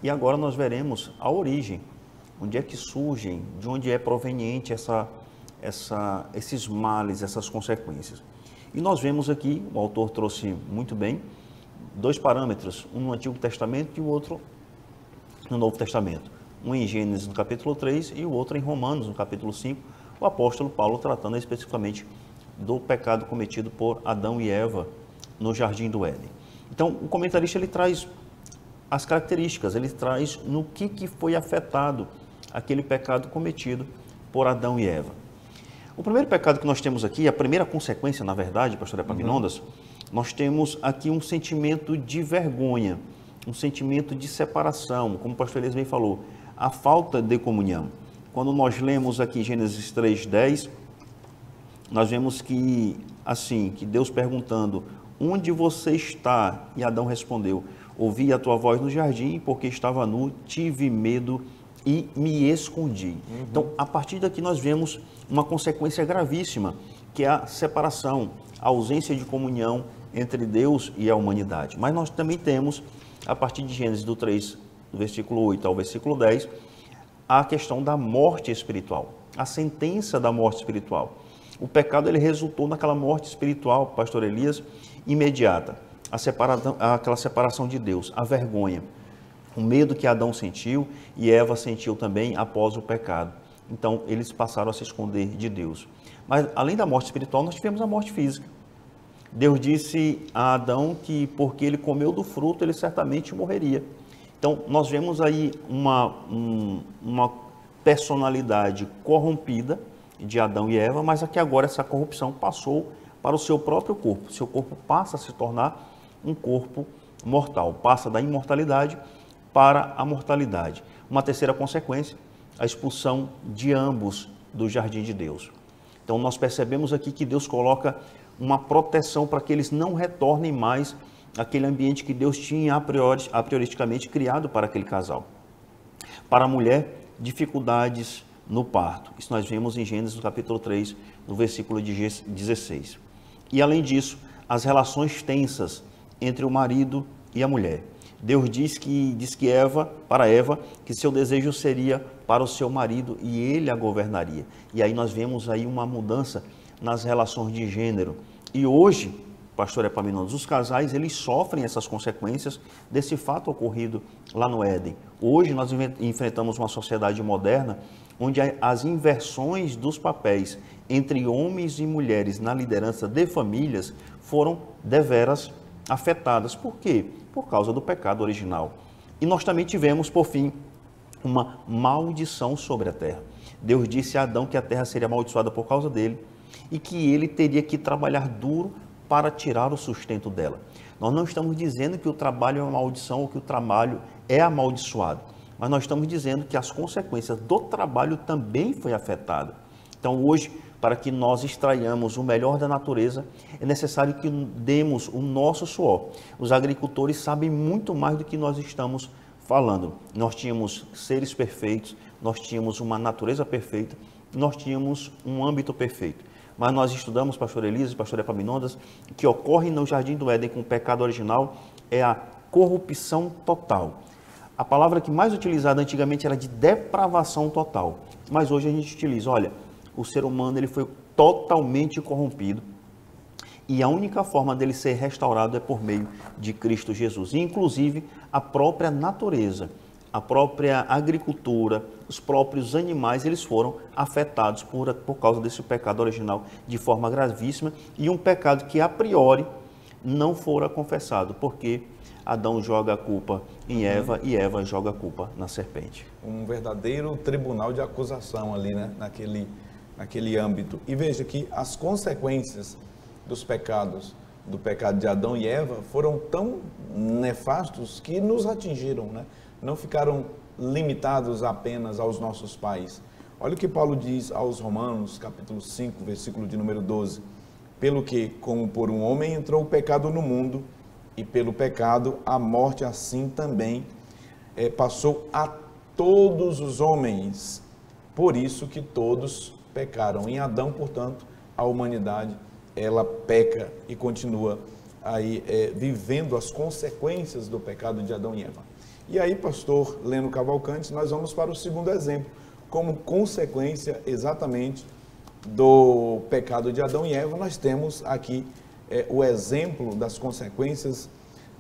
C: E agora nós veremos a origem, onde é que surgem, de onde é proveniente esses males, essas consequências. E nós vemos aqui, o autor trouxe muito bem, dois parâmetros, um no Antigo Testamento e o outro no Novo Testamento. Um em Gênesis, no capítulo 3, e o outro em Romanos, no capítulo 5, o apóstolo Paulo tratando especificamente do pecado cometido por Adão e Eva no Jardim do Éden. Então, o comentarista ele traz as características, ele traz no que foi afetado aquele pecado cometido por Adão e Eva. O primeiro pecado que nós temos aqui, a primeira consequência, na verdade, pastor Epaminondas, nós temos aqui um sentimento de vergonha, um sentimento de separação, como o pastor Elias bem falou, a falta de comunhão. Quando nós lemos aqui Gênesis 3:10, nós vemos que, assim, que Deus perguntando, onde você está? E Adão respondeu, ouvi a tua voz no jardim, porque estava nu, tive medo e me escondi. Então, a partir daqui nós vemos uma consequência gravíssima, que é a separação, a ausência de comunhão entre Deus e a humanidade. Mas nós também temos, a partir de Gênesis do 3, do versículo 8 ao versículo 10, a questão da morte espiritual, a sentença da morte espiritual. O pecado ele resultou naquela morte espiritual, pastor Elias, imediata, aquela separação de Deus, a vergonha, o medo que Adão sentiu e Eva sentiu também após o pecado. Então, eles passaram a se esconder de Deus. Mas, além da morte espiritual, nós tivemos a morte física. Deus disse a Adão que, porque ele comeu do fruto, ele certamente morreria. Então, nós vemos aí uma personalidade corrompida de Adão e Eva, mas aqui agora essa corrupção passou para o seu próprio corpo. Seu corpo passa a se tornar um corpo mortal, passa da imortalidade para a mortalidade. Uma terceira consequência, a expulsão de ambos do jardim de Deus. Então nós percebemos aqui que Deus coloca uma proteção para que eles não retornem mais àquele ambiente que Deus tinha a prioristicamente criado para aquele casal. Para a mulher, dificuldades no parto. Isso nós vemos em Gênesis, no capítulo 3, no versículo 16. E além disso, as relações tensas entre o marido e a mulher. Deus diz que para Eva, que seu desejo seria para o seu marido e ele a governaria. E aí nós vemos aí uma mudança nas relações de gênero. E hoje, pastor Epaminondas, os casais, eles sofrem essas consequências desse fato ocorrido lá no Éden. Hoje nós enfrentamos uma sociedade moderna onde as inversões dos papéis entre homens e mulheres na liderança de famílias foram deveras afetadas. Por quê? Por causa do pecado original. E nós também tivemos, por fim, uma maldição sobre a terra. Deus disse a Adão que a terra seria amaldiçoada por causa dele e que ele teria que trabalhar duro para tirar o sustento dela. Nós não estamos dizendo que o trabalho é uma maldição ou que o trabalho é amaldiçoado, mas nós estamos dizendo que as consequências do trabalho também foi afetada. Então hoje, para que nós extraiamos o melhor da natureza, é necessário que demos o nosso suor. Os agricultores sabem muito mais do que nós estamos falando. Nós tínhamos seres perfeitos, nós tínhamos uma natureza perfeita, nós tínhamos um âmbito perfeito. Mas nós estudamos, pastor Elias e pastor Epaminondas, que ocorre no Jardim do Éden com o pecado original é a corrupção total. A palavra que mais utilizada antigamente era de depravação total, mas hoje a gente utiliza, olha, o ser humano ele foi totalmente corrompido e a única forma dele ser restaurado é por meio de Cristo Jesus. E, inclusive, a própria natureza, a própria agricultura, os próprios animais, eles foram afetados por causa desse pecado original de forma gravíssima e um pecado que, a priori, não fora confessado, porque Adão joga a culpa em Eva e Eva joga a culpa na serpente.
A: Um verdadeiro tribunal de acusação ali, né? Naquele âmbito. E veja que as consequências dos pecados, do pecado de Adão e Eva, foram tão nefastos que nos atingiram, né? Não ficaram limitados apenas aos nossos pais. Olha o que Paulo diz aos Romanos, capítulo 5, versículo de número 12. Pelo que, como por um homem entrou o pecado no mundo, e pelo pecado a morte assim também passou a todos os homens. Por isso que todos pecaram. Em Adão, portanto, a humanidade, ela peca e continua aí vivendo as consequências do pecado de Adão e Eva. E aí, pastor Leno Cavalcante, nós vamos para o segundo exemplo, como consequência exatamente do pecado de Adão e Eva, nós temos aqui o exemplo das consequências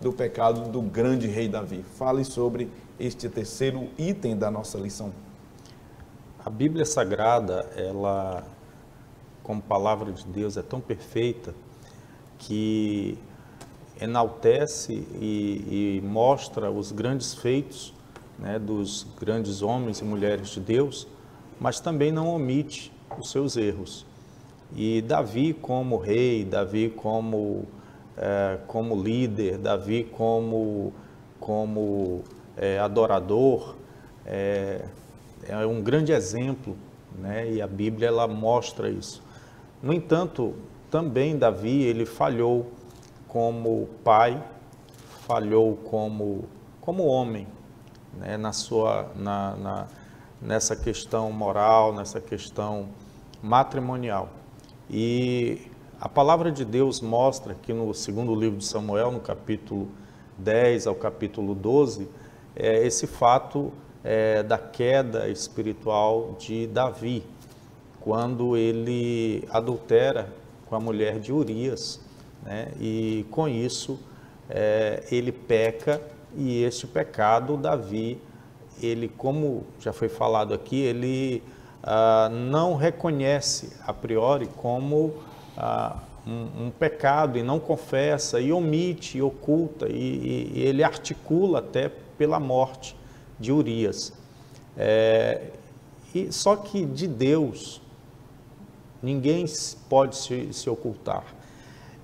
A: do pecado do grande rei Davi. Fale sobre este terceiro item da nossa lição.
D: A Bíblia Sagrada, ela, como palavra de Deus, é tão perfeita que enaltece e mostra os grandes feitos, né, dos grandes homens e mulheres de Deus, mas também não omite os seus erros. E Davi como rei, Davi como líder, Davi como adorador, é um grande exemplo, né? E a Bíblia ela mostra isso. No entanto, também Davi ele falhou como pai, falhou como homem, né? Nessa questão moral, nessa questão matrimonial. E a palavra de Deus mostra que no segundo livro de Samuel, no capítulo 10 ao capítulo 12, esse fato da queda espiritual de Davi, quando ele adultera com a mulher de Urias, né? E com isso ele peca, e este pecado Davi, ele, como já foi falado aqui, ele não reconhece a priori como um pecado, e não confessa, e omite, e oculta, e ele articula até pela morte de Urias. Só que de Deus ninguém pode se ocultar.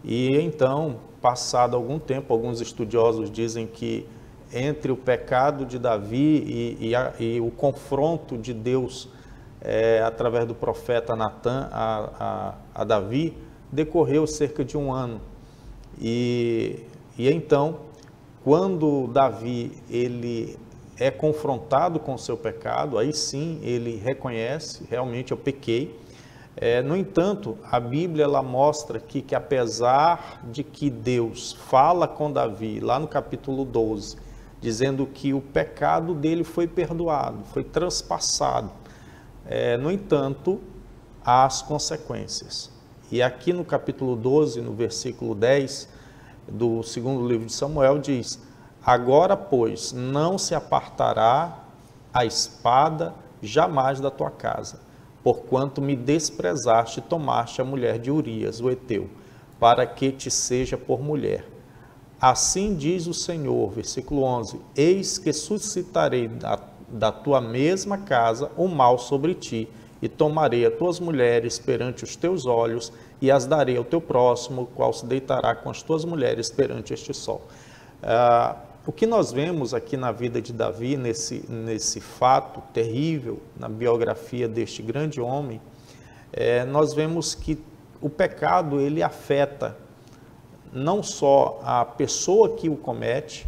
D: E então, passado algum tempo, alguns estudiosos dizem que entre o pecado de Davi e o confronto de Deus através do profeta Natã a Davi, decorreu cerca de 1 ano. E então, quando Davi ele é confrontado com o seu pecado, aí sim ele reconhece, realmente eu pequei. No entanto, a Bíblia ela mostra que apesar de que Deus fala com Davi, lá no capítulo 12, dizendo que o pecado dele foi perdoado, foi transpassado, no entanto, há as consequências. E aqui no capítulo 12, no versículo 10 do segundo livro de Samuel, diz: agora, pois, não se apartará a espada jamais da tua casa, porquanto me desprezaste e tomaste a mulher de Urias, o heteu, para que te seja por mulher. Assim diz o Senhor, versículo 11, eis que suscitarei da tua mesma casa o mal sobre ti, e tomarei as tuas mulheres perante os teus olhos, e as darei ao teu próximo, o qual se deitará com as tuas mulheres perante este sol. O que nós vemos aqui na vida de Davi, nesse fato terrível, na biografia deste grande homem, nós vemos que o pecado ele afeta não só a pessoa que o comete,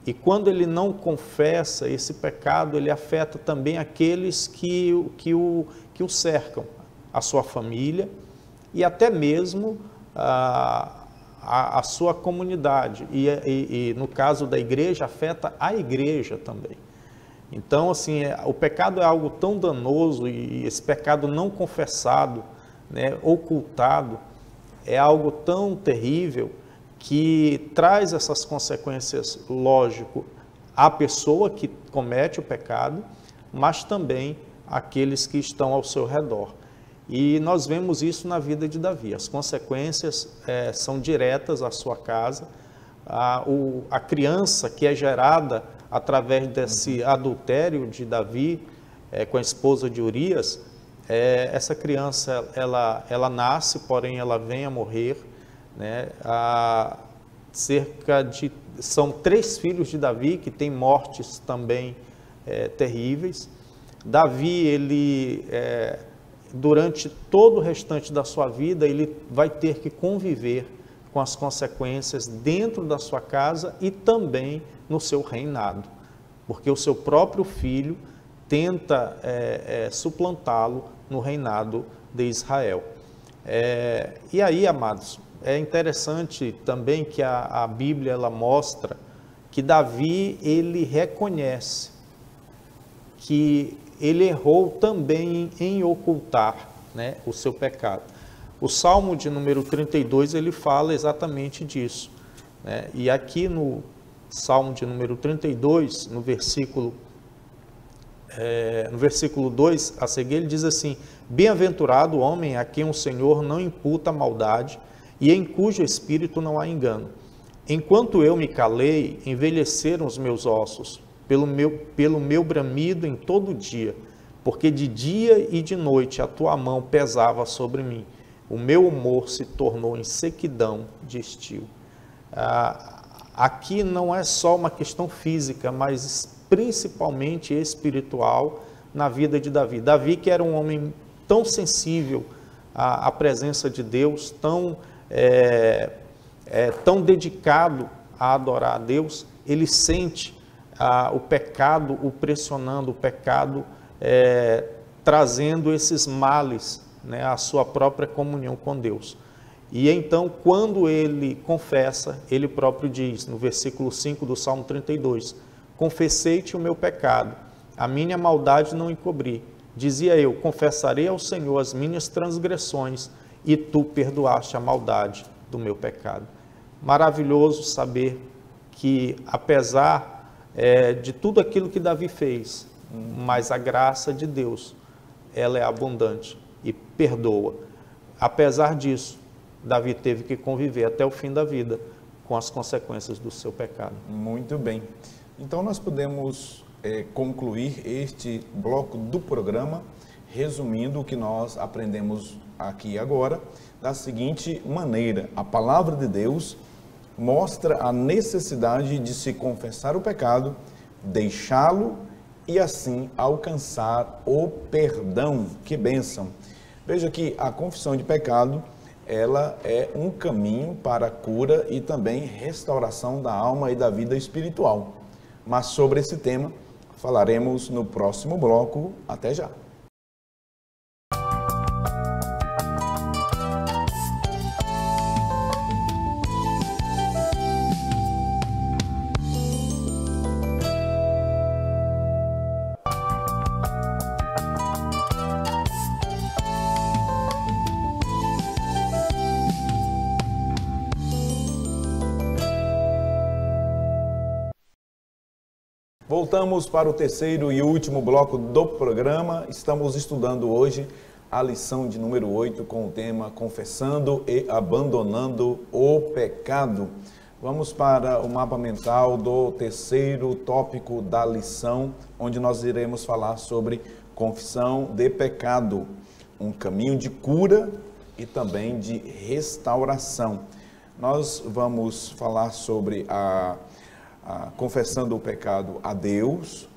D: e quando ele não confessa esse pecado, ele afeta também aqueles que o cercam, a sua família e até mesmo a sua comunidade. E no caso da igreja, afeta a igreja também. Então, assim, o pecado é algo tão danoso, e esse pecado não confessado, né, ocultado, é algo tão terrível que traz essas consequências, lógico, à pessoa que comete o pecado, mas também àqueles que estão ao seu redor. E nós vemos isso na vida de Davi. As consequências são diretas à sua casa. A criança que é gerada através desse adultério de Davi com a esposa de Urias, essa criança ela nasce, porém ela vem a morrer, né? São 3 filhos de Davi que têm mortes também terríveis. Davi, ele durante todo o restante da sua vida, ele vai ter que conviver com as consequências dentro da sua casa e também no seu reinado, porque o seu próprio filho tenta suplantá-lo no reinado de Israel. E aí, amados, é interessante também que a Bíblia ela mostra que Davi ele reconhece que ele errou também em ocultar, né, o seu pecado. O Salmo de número 32 ele fala exatamente disso. né? E aqui no Salmo de número 32, no versículo 2 a seguir, ele diz assim: bem-aventurado o homem a quem o Senhor não imputa maldade e em cujo espírito não há engano. Enquanto eu me calei, envelheceram os meus ossos, pelo meu bramido em todo dia, porque de dia e de noite a tua mão pesava sobre mim. O meu humor se tornou em sequidão de estio. Aqui não é só uma questão física, mas principalmente espiritual na vida de Davi. Davi, que era um homem tão sensível à presença de Deus, tão dedicado a adorar a Deus, ele sente o pecado o pressionando, o pecado trazendo esses males, né, à sua própria comunhão com Deus. E então, quando ele confessa, ele próprio diz, no versículo 5 do Salmo 32, confessei-te o meu pecado, a minha maldade não encobri. Dizia eu, confessarei ao Senhor as minhas transgressões, e tu perdoaste a maldade do meu pecado. Maravilhoso saber que, apesar de tudo aquilo que Davi fez, mas a graça de Deus, ela é abundante e perdoa. Apesar disso, Davi teve que conviver até o fim da vida com as consequências do seu pecado.
A: Muito bem. Então nós podemos concluir este bloco do programa, resumindo o que nós aprendemos aqui agora, da seguinte maneira: a palavra de Deus mostra a necessidade de se confessar o pecado, deixá-lo e assim alcançar o perdão. Que bênção! Veja que a confissão de pecado, ela é um caminho para a cura e também restauração da alma e da vida espiritual. Mas sobre esse tema falaremos no próximo bloco. Até já! Voltamos para o terceiro e último bloco do programa. Estamos estudando hoje a lição de número 8 com o tema Confessando e Abandonando o Pecado. Vamos para o mapa mental do terceiro tópico da lição, onde nós iremos falar sobre confissão de pecado, um caminho de cura e também de restauração. Nós vamos falar sobre confessando o pecado a Deus,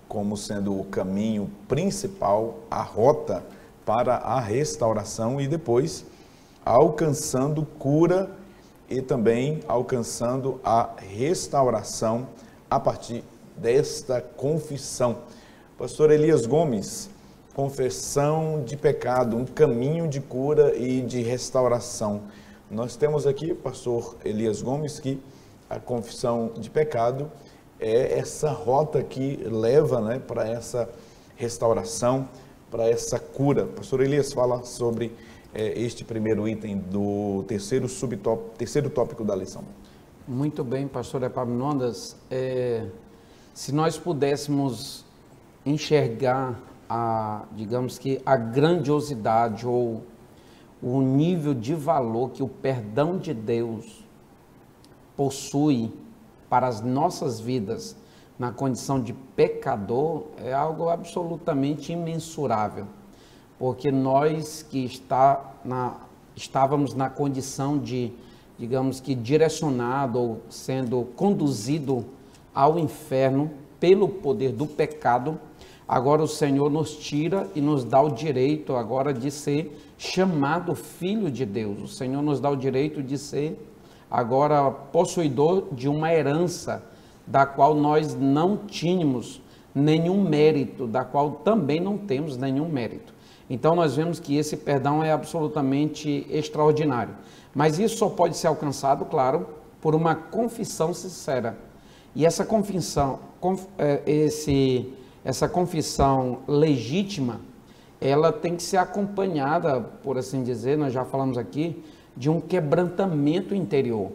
A: como sendo o caminho principal, a rota para a restauração, e depois alcançando cura e também alcançando a restauração a partir desta confissão. Pastor Elias Gomes, confissão de pecado, um caminho de cura e de restauração. Nós temos aqui, pastor Elias Gomes, que a confissão de pecado é essa rota que leva, né, para essa restauração, para essa cura. Pastor Elias, fala sobre este primeiro item do terceiro tópico da lição.
B: Muito bem, pastor Epaminondas. Se nós pudéssemos enxergar digamos que a grandiosidade ou o nível de valor que o perdão de Deus possui para as nossas vidas na condição de pecador, é algo absolutamente imensurável, porque nós que estávamos na condição de, digamos que direcionado ou sendo conduzido ao inferno pelo poder do pecado, agora o Senhor nos tira e nos dá o direito agora de ser chamado filho de Deus. O Senhor nos dá o direito de ser agora possuidor de uma herança da qual nós não tínhamos nenhum mérito, da qual também não temos nenhum mérito. Então nós vemos que esse perdão é absolutamente extraordinário. Mas isso só pode ser alcançado, claro, por uma confissão sincera. E essa confissão, essa confissão legítima, ela tem que ser acompanhada, por assim dizer, nós já falamos aqui, de um quebrantamento interior.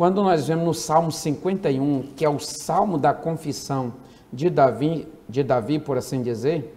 B: Quando nós vemos no Salmo 51, que é o Salmo da confissão de Davi, por assim dizer,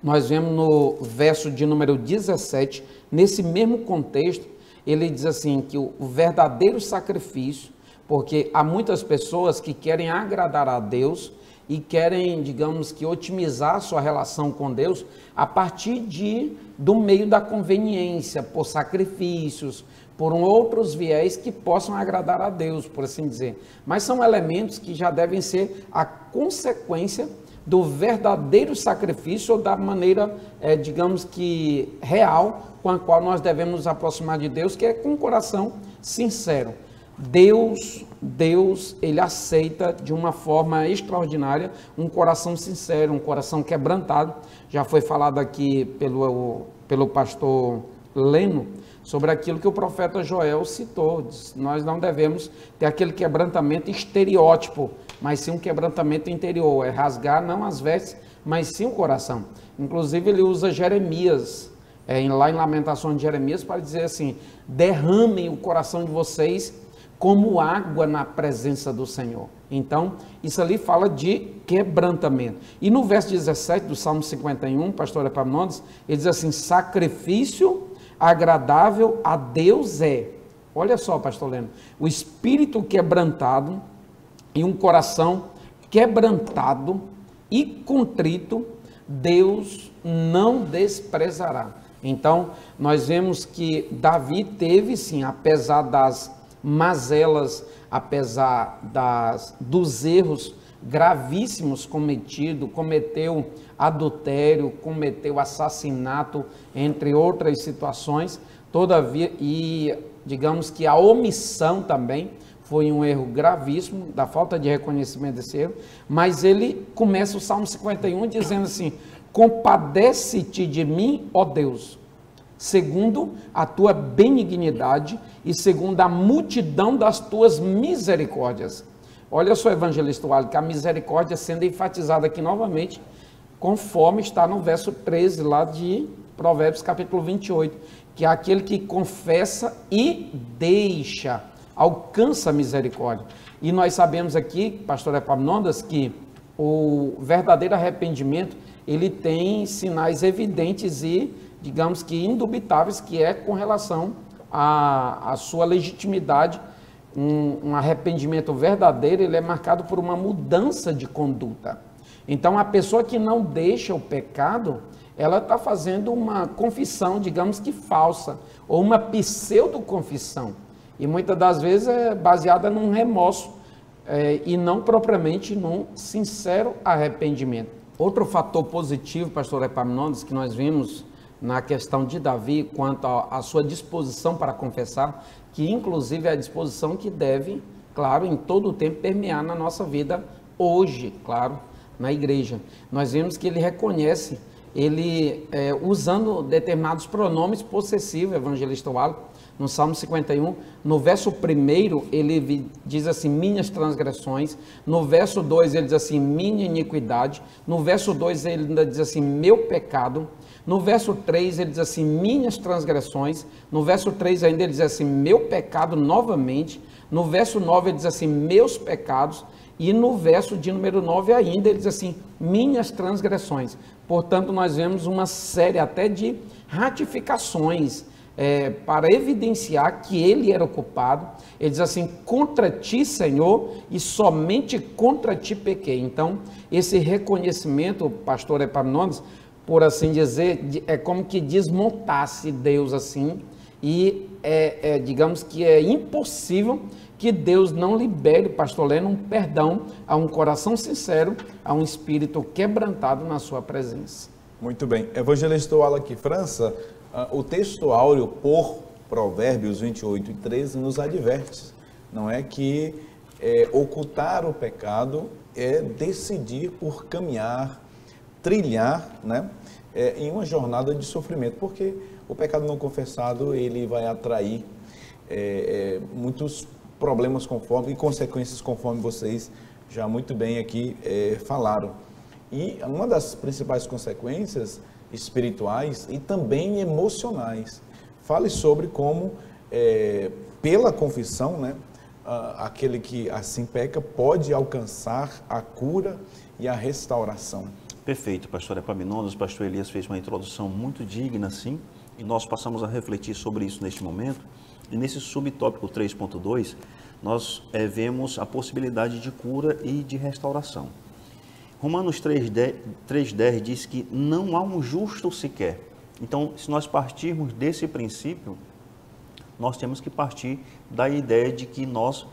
B: nós vemos no verso de número 17, nesse mesmo contexto, ele diz assim, que o verdadeiro sacrifício, porque há muitas pessoas que querem agradar a Deus e querem, digamos que, otimizar sua relação com Deus a partir do meio da conveniência, por sacrifícios, por outros viés que possam agradar a Deus, por assim dizer. Mas são elementos que já devem ser a consequência do verdadeiro sacrifício ou da maneira, digamos que, real com a qual nós devemos nos aproximar de Deus, que é com um coração sincero. Deus, ele aceita de uma forma extraordinária um coração sincero, um coração quebrantado. Já foi falado aqui pelo pastor Leno sobre aquilo que o profeta Joel citou. Nós não devemos ter aquele quebrantamento estereótipo, mas sim um quebrantamento interior, é rasgar não as vestes, mas sim o coração. Inclusive ele usa Jeremias, lá em Lamentações de Jeremias, para dizer assim, derramem o coração de vocês como água na presença do Senhor. Então, isso ali fala de quebrantamento. E no verso 17 do Salmo 51, pastor Epaminondas, ele diz assim, sacrifício agradável a Deus é. Olha só, pastor Leno, o espírito quebrantado e um coração quebrantado e contrito, Deus não desprezará. Então, nós vemos que Davi teve, sim, apesar das mazelas, apesar dos erros gravíssimos cometidos, cometeu adultério, cometeu assassinato, entre outras situações, todavia, e digamos que a omissão também foi um erro gravíssimo, da falta de reconhecimento desse erro, mas ele começa o Salmo 51 dizendo assim, compadece-te de mim, ó Deus, segundo a tua benignidade e segundo a multidão das tuas misericórdias. Olha só, evangelista Wally, que a misericórdia sendo enfatizada aqui novamente, conforme está no verso 13 lá de Provérbios capítulo 28, que é aquele que confessa e deixa, alcança a misericórdia. E nós sabemos aqui, pastor Epaminondas, que o verdadeiro arrependimento, ele tem sinais evidentes e, digamos que indubitáveis, que é com relação à sua legitimidade. Um arrependimento verdadeiro, ele é marcado por uma mudança de conduta. Então, a pessoa que não deixa o pecado, ela está fazendo uma confissão, digamos que falsa, ou uma pseudo-confissão. E muitas das vezes é baseada num remorso e não propriamente num sincero arrependimento. Outro fator positivo, pastor Epaminondas, que nós vimos na questão de Davi, quanto à sua disposição para confessar, que inclusive é a disposição que deve, claro, em todo o tempo permear na nossa vida hoje, claro, na igreja. Nós vemos que ele reconhece, ele usando determinados pronomes possessivos, evangelista Wally, no Salmo 51, no verso 1, ele diz assim, minhas transgressões, no verso 2 ele diz assim, minha iniquidade, no verso 2 ele ainda diz assim, meu pecado, no verso 3 ele diz assim, minhas transgressões, no verso 3 ainda ele diz assim, meu pecado novamente, no verso 9 ele diz assim, meus pecados, e no verso de número 9 ainda ele diz assim, minhas transgressões. Portanto, nós vemos uma série até de ratificações, para evidenciar que ele era o culpado. Ele diz assim, contra ti, Senhor, e somente contra ti pequei. Então, esse reconhecimento, pastor Epaminondas, por assim dizer, é como que desmontasse Deus assim, e digamos que é impossível que Deus não libere, pastor Leno, um perdão a um coração sincero, a um espírito quebrantado na sua presença.
A: Muito bem. Evangelista Wally França, o texto áureo por Provérbios 28 e 13 nos adverte, não é, que ocultar o pecado é decidir por caminhar, trilhar, né, em uma jornada de sofrimento, porque o pecado não confessado, ele vai atrair muitos problemas e consequências conforme vocês já muito bem aqui falaram. E uma das principais consequências espirituais e também emocionais. Fale sobre como, pela confissão, né, aquele que assim peca pode alcançar a cura e a restauração?
C: Perfeito, pastor Epaminondas. O pastor Elias fez uma introdução muito digna, sim, e nós passamos a refletir sobre isso neste momento. E nesse subtópico 3.2, nós vemos a possibilidade de cura e de restauração. Romanos 3,10 diz que não há um justo sequer. Então, se nós partirmos desse princípio, nós temos que partir da ideia de que nós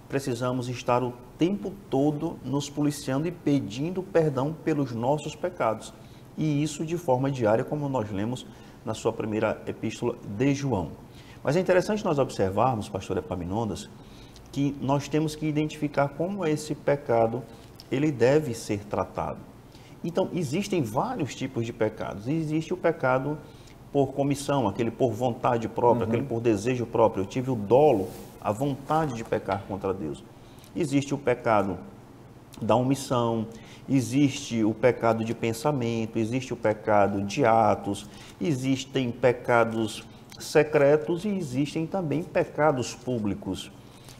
C: precisamos estar o tempo todo nos policiando e pedindo perdão pelos nossos pecados. E isso de forma diária, como nós lemos na sua primeira epístola de João. Mas é interessante nós observarmos, pastor Epaminondas, que nós temos que identificar como esse pecado ele deve ser tratado. Então, existem vários tipos de pecados. Existe o pecado por comissão, aquele por vontade própria, aquele por desejo próprio. Eu tive o dolo, a vontade de pecar contra Deus. Existe o pecado da omissão, existe o pecado de pensamento, existe o pecado de atos, existem pecados secretos e existem também pecados públicos.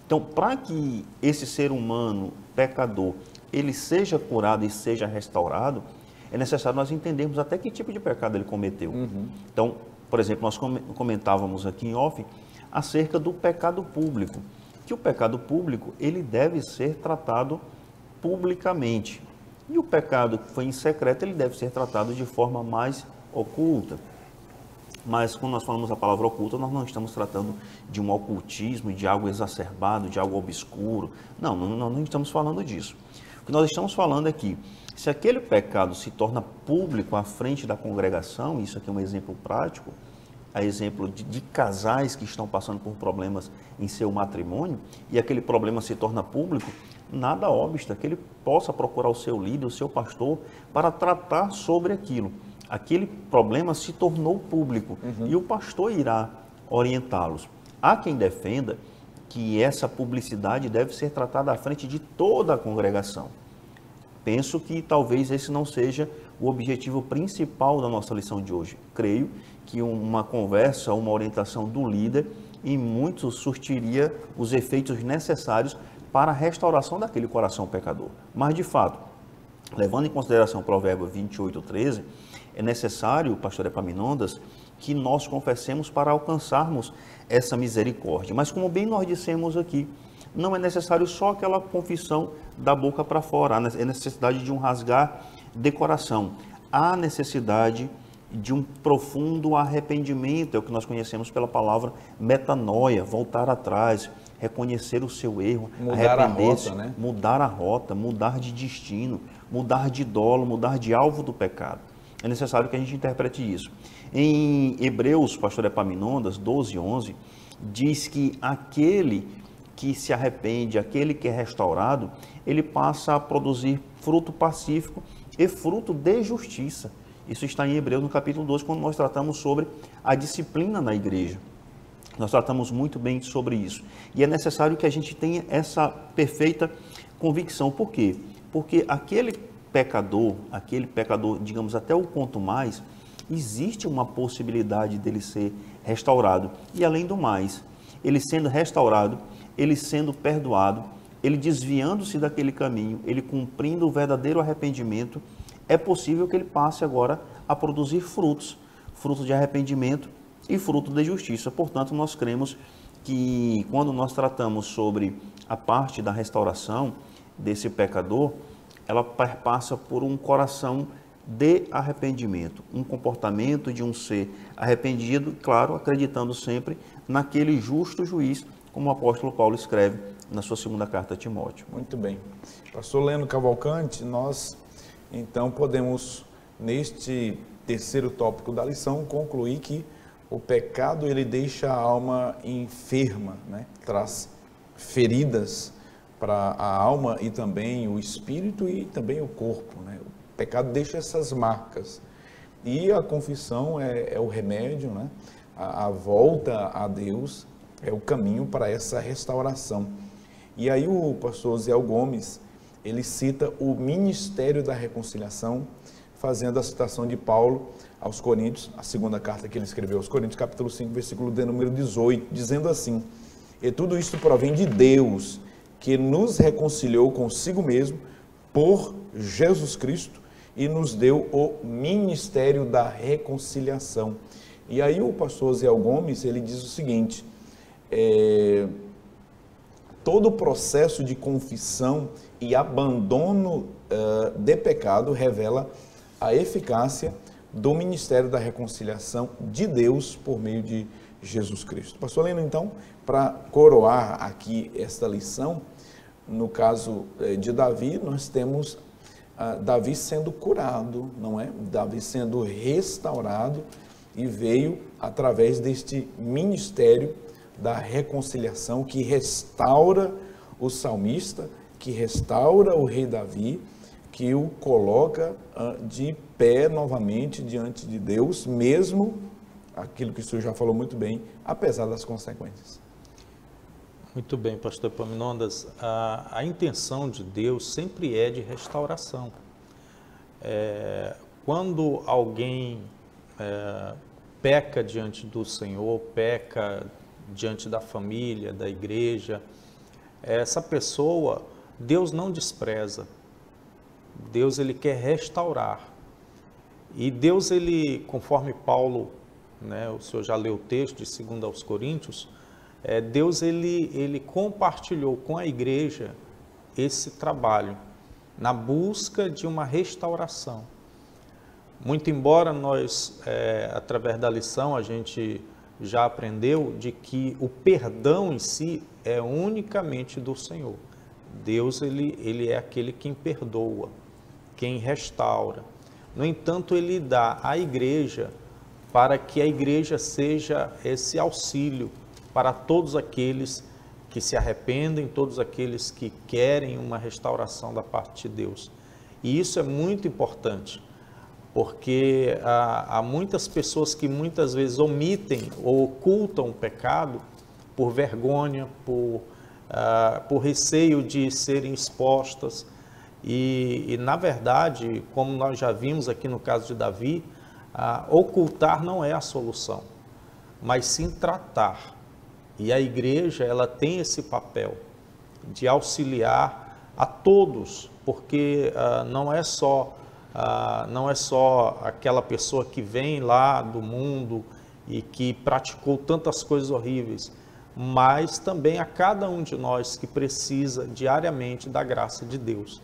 C: Então, para que esse ser humano pecador ele seja curado e seja restaurado, é necessário nós entendermos até que tipo de pecado ele cometeu. Então, por exemplo, nós comentávamos aqui em off acerca do pecado público, que o pecado público ele deve ser tratado publicamente. E o pecado que foi em secreto, ele deve ser tratado de forma mais oculta. Mas quando nós falamos a palavra oculta, nós não estamos tratando de um ocultismo, de algo exacerbado, de algo obscuro. Não, não estamos falando disso. O que nós estamos falando é que, se aquele pecado se torna público à frente da congregação, isso aqui é um exemplo prático, a exemplo de casais que estão passando por problemas em seu matrimônio, e aquele problema se torna público, nada obsta que ele possa procurar o seu líder, o seu pastor, para tratar sobre aquilo. Aquele problema se tornou público e o pastor irá orientá-los. Há quem defenda que essa publicidade deve ser tratada à frente de toda a congregação. Penso que talvez esse não seja o objetivo principal da nossa lição de hoje. Creio que uma conversa, uma orientação do líder, em muito surtiria os efeitos necessários para a restauração daquele coração pecador. Mas, de fato, levando em consideração o provérbio 28:13, é necessário, pastor Epaminondas, que nós confessemos para alcançarmos essa misericórdia. Mas, como bem nós dissemos aqui, não é necessário só aquela confissão da boca para fora, há necessidade de um rasgar de coração. Há necessidade de um profundo arrependimento, é o que nós conhecemos pela palavra metanoia, voltar atrás, reconhecer o seu erro, arrepender-se, mudar a rota, mudar de destino, mudar de dolo, mudar de alvo do pecado. É necessário que a gente interprete isso. Em Hebreus, pastor Epaminondas, 12:11, diz que aquele que se arrepende, aquele que é restaurado, ele passa a produzir fruto pacífico e fruto de justiça. Isso está em Hebreus, no capítulo 12, quando nós tratamos sobre a disciplina na igreja. Nós tratamos muito bem sobre isso. E é necessário que a gente tenha essa perfeita convicção. Por quê? Porque aquele pecador, digamos, até o quanto mais, existe uma possibilidade dele ser restaurado. E além do mais, ele sendo restaurado, ele sendo perdoado, ele desviando-se daquele caminho, ele cumprindo o verdadeiro arrependimento, é possível que ele passe agora a produzir frutos de arrependimento e fruto de justiça. Portanto, nós cremos que quando nós tratamos sobre a parte da restauração desse pecador, ela passa por um coração de arrependimento, um comportamento de um ser arrependido, claro, acreditando sempre naquele justo juiz, como o apóstolo Paulo escreve na sua segunda carta a Timóteo.
A: Muito bem. Pastor Leno Cavalcante, nós então podemos, neste terceiro tópico da lição, concluir que o pecado ele deixa a alma enferma, né? Traz feridas para a alma e também o espírito e também o corpo, né? O pecado deixa essas marcas. E a confissão é o remédio, né? A volta a Deus é o caminho para essa restauração. E aí o pastor Osiel Gomes, ele cita o ministério da reconciliação, fazendo a citação de Paulo aos Coríntios, a segunda carta que ele escreveu aos Coríntios, capítulo 5, versículo de número 18, dizendo assim: E tudo isso provém de Deus, que nos reconciliou consigo mesmo por Jesus Cristo e nos deu o ministério da reconciliação. E aí o pastor Osiel Gomes, ele diz o seguinte, todo o processo de confissão e abandono de pecado revela a eficácia do ministério da reconciliação de Deus por meio de Jesus Cristo. Pastor Leno, então, para coroar aqui esta lição, no caso de Davi, nós temos Davi sendo curado, não é? Davi sendo restaurado e veio através deste ministério da reconciliação que restaura o salmista, que restaura o rei Davi, que o coloca de pé novamente diante de Deus, mesmo aquilo que o senhor já falou muito bem, apesar das consequências.
D: Muito bem, pastor Epaminondas, a intenção de Deus sempre é de restauração. Quando alguém peca diante do Senhor, peca diante da família, da igreja, essa pessoa, Deus não despreza. Deus, ele quer restaurar. E Deus, ele, conforme Paulo, né, o senhor já leu o texto de 2 aos Coríntios, Deus, ele compartilhou com a igreja esse trabalho, na busca de uma restauração. Muito embora nós, através da lição, a gente já aprendeu de que o perdão em si é unicamente do Senhor. Deus, ele é aquele quem perdoa, quem restaura. No entanto, ele dá à igreja para que a igreja seja esse auxílio para todos aqueles que se arrependem, todos aqueles que querem uma restauração da parte de Deus. E isso é muito importante, porque há muitas pessoas que muitas vezes omitem ou ocultam o pecado por vergonha, por receio de serem expostas. E na verdade, como nós já vimos aqui no caso de Davi, ocultar não é a solução, mas sim tratar. E a igreja, ela tem esse papel de auxiliar a todos, porque não é só aquela pessoa que vem lá do mundo e que praticou tantas coisas horríveis, mas também a cada um de nós que precisa diariamente da graça de Deus.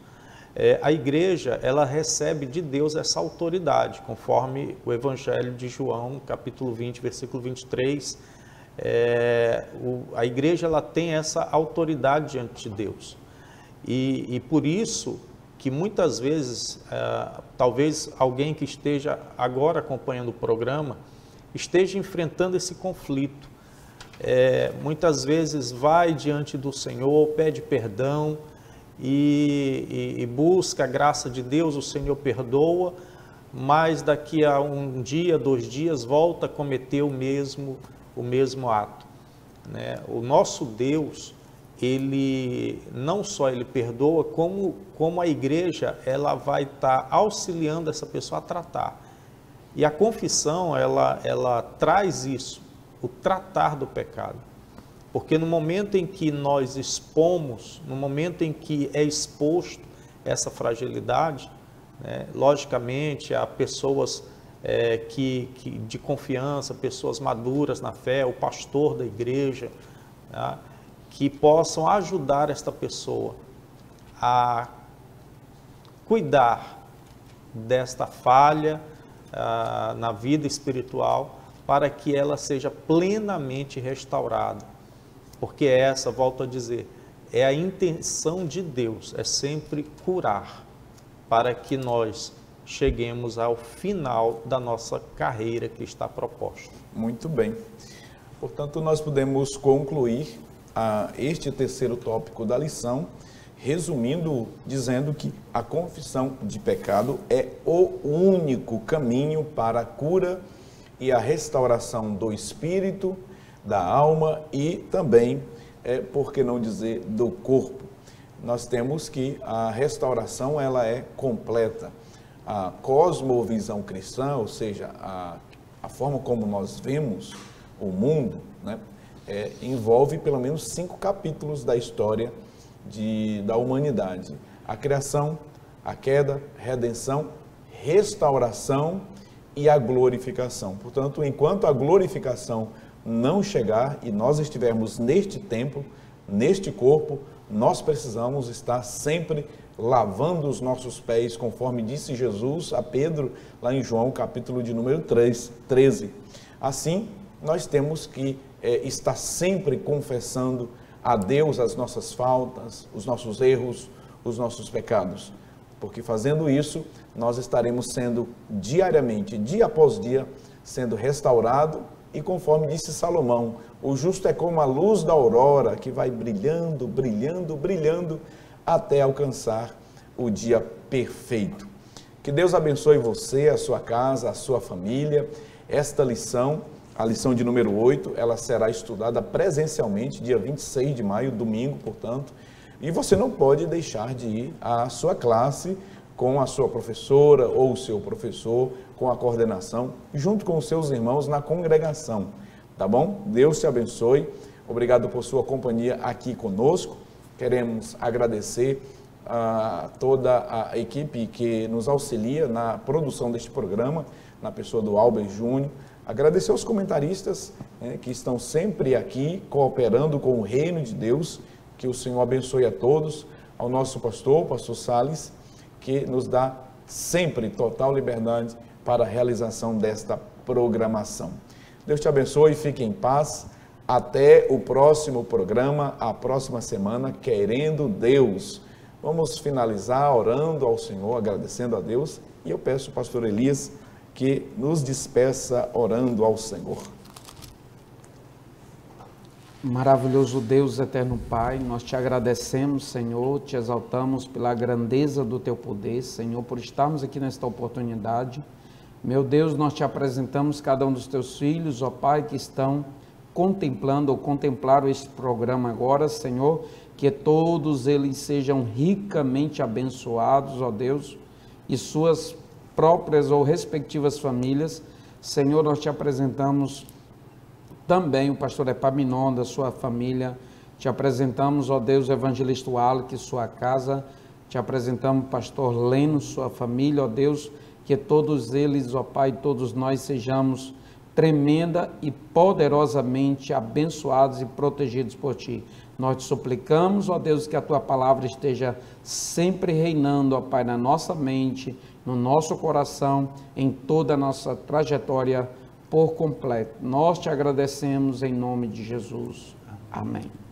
D: A igreja, ela recebe de Deus essa autoridade, conforme o Evangelho de João, capítulo 20, versículo 23, a igreja, ela tem essa autoridade diante de Deus. E por isso que muitas vezes, talvez alguém que esteja agora acompanhando o programa, esteja enfrentando esse conflito. Muitas vezes vai diante do Senhor, pede perdão e busca a graça de Deus, o Senhor perdoa, mas daqui a um dia, 2 dias, volta a cometer o mesmo ato, né? O nosso Deus, ele não só ele perdoa, como a igreja, ela vai estar auxiliando essa pessoa a tratar. E a confissão, ela traz isso, o tratar do pecado. Porque no momento em que nós expomos, no momento em que é exposto essa fragilidade, né, logicamente há pessoas de confiança, pessoas maduras na fé, o pastor da igreja, tá, que possam ajudar esta pessoa a cuidar desta falha na vida espiritual, para que ela seja plenamente restaurada. Porque essa, volto a dizer, é a intenção de Deus, é sempre curar, para que nós cheguemos ao final da nossa carreira que está proposta.
A: Muito bem. Portanto, nós podemos concluir este terceiro tópico da lição, resumindo, dizendo que a confissão de pecado é o único caminho para a cura e a restauração do espírito, da alma e também, por que não dizer, do corpo. Nós temos que a restauração, ela é completa. A cosmovisão cristã, ou seja, a forma como nós vemos o mundo, né, envolve pelo menos 5 capítulos da história da humanidade. A criação, a queda, redenção, restauração e a glorificação. Portanto, enquanto a glorificação não chegar e nós estivermos neste templo, neste corpo, nós precisamos estar sempre lavando os nossos pés, conforme disse Jesus a Pedro, lá em João, capítulo de número 13. Assim, nós temos que estar sempre confessando a Deus as nossas faltas, os nossos erros, os nossos pecados. Porque fazendo isso, nós estaremos sendo diariamente, dia após dia, sendo restaurado e conforme disse Salomão, o justo é como a luz da aurora que vai brilhando, brilhando, brilhando até alcançar o dia perfeito. Que Deus abençoe você, a sua casa, a sua família. Esta lição, a lição de número 8, ela será estudada presencialmente, dia 26 de maio, domingo, portanto, e você não pode deixar de ir à sua classe com a sua professora ou o seu professor, com a coordenação, junto com os seus irmãos na congregação, tá bom? Deus te abençoe, obrigado por sua companhia aqui conosco. Queremos agradecer a toda a equipe que nos auxilia na produção deste programa, na pessoa do Albert Júnior, agradecer aos comentaristas que estão sempre aqui cooperando com o reino de Deus, que o Senhor abençoe a todos, ao nosso pastor, o pastor Salles, que nos dá sempre total liberdade para a realização desta programação. Deus te abençoe e fique em paz. Até o próximo programa, a próxima semana, querendo Deus. Vamos finalizar orando ao Senhor, agradecendo a Deus, e eu peço ao pastor Elias que nos despeça orando ao Senhor.
B: Maravilhoso Deus, eterno Pai, nós te agradecemos, Senhor, te exaltamos pela grandeza do teu poder, Senhor, por estarmos aqui nesta oportunidade. Meu Deus, nós te apresentamos cada um dos teus filhos, ó Pai, que estão contemplando ou contemplaram este programa agora, Senhor, que todos eles sejam ricamente abençoados, ó Deus, e suas próprias ou respectivas famílias. Senhor, nós te apresentamos também o pastor Epaminonda, sua família, te apresentamos, ó Deus, o evangelista Wallace, sua casa, te apresentamos o pastor Leno, sua família, ó Deus, que todos eles, ó Pai, todos nós sejamos tremenda e poderosamente abençoados e protegidos por Ti. Nós te suplicamos, ó Deus, que a Tua palavra esteja sempre reinando, ó Pai, na nossa mente, no nosso coração, em toda a nossa trajetória por completo. Nós te agradecemos em nome de Jesus. Amém.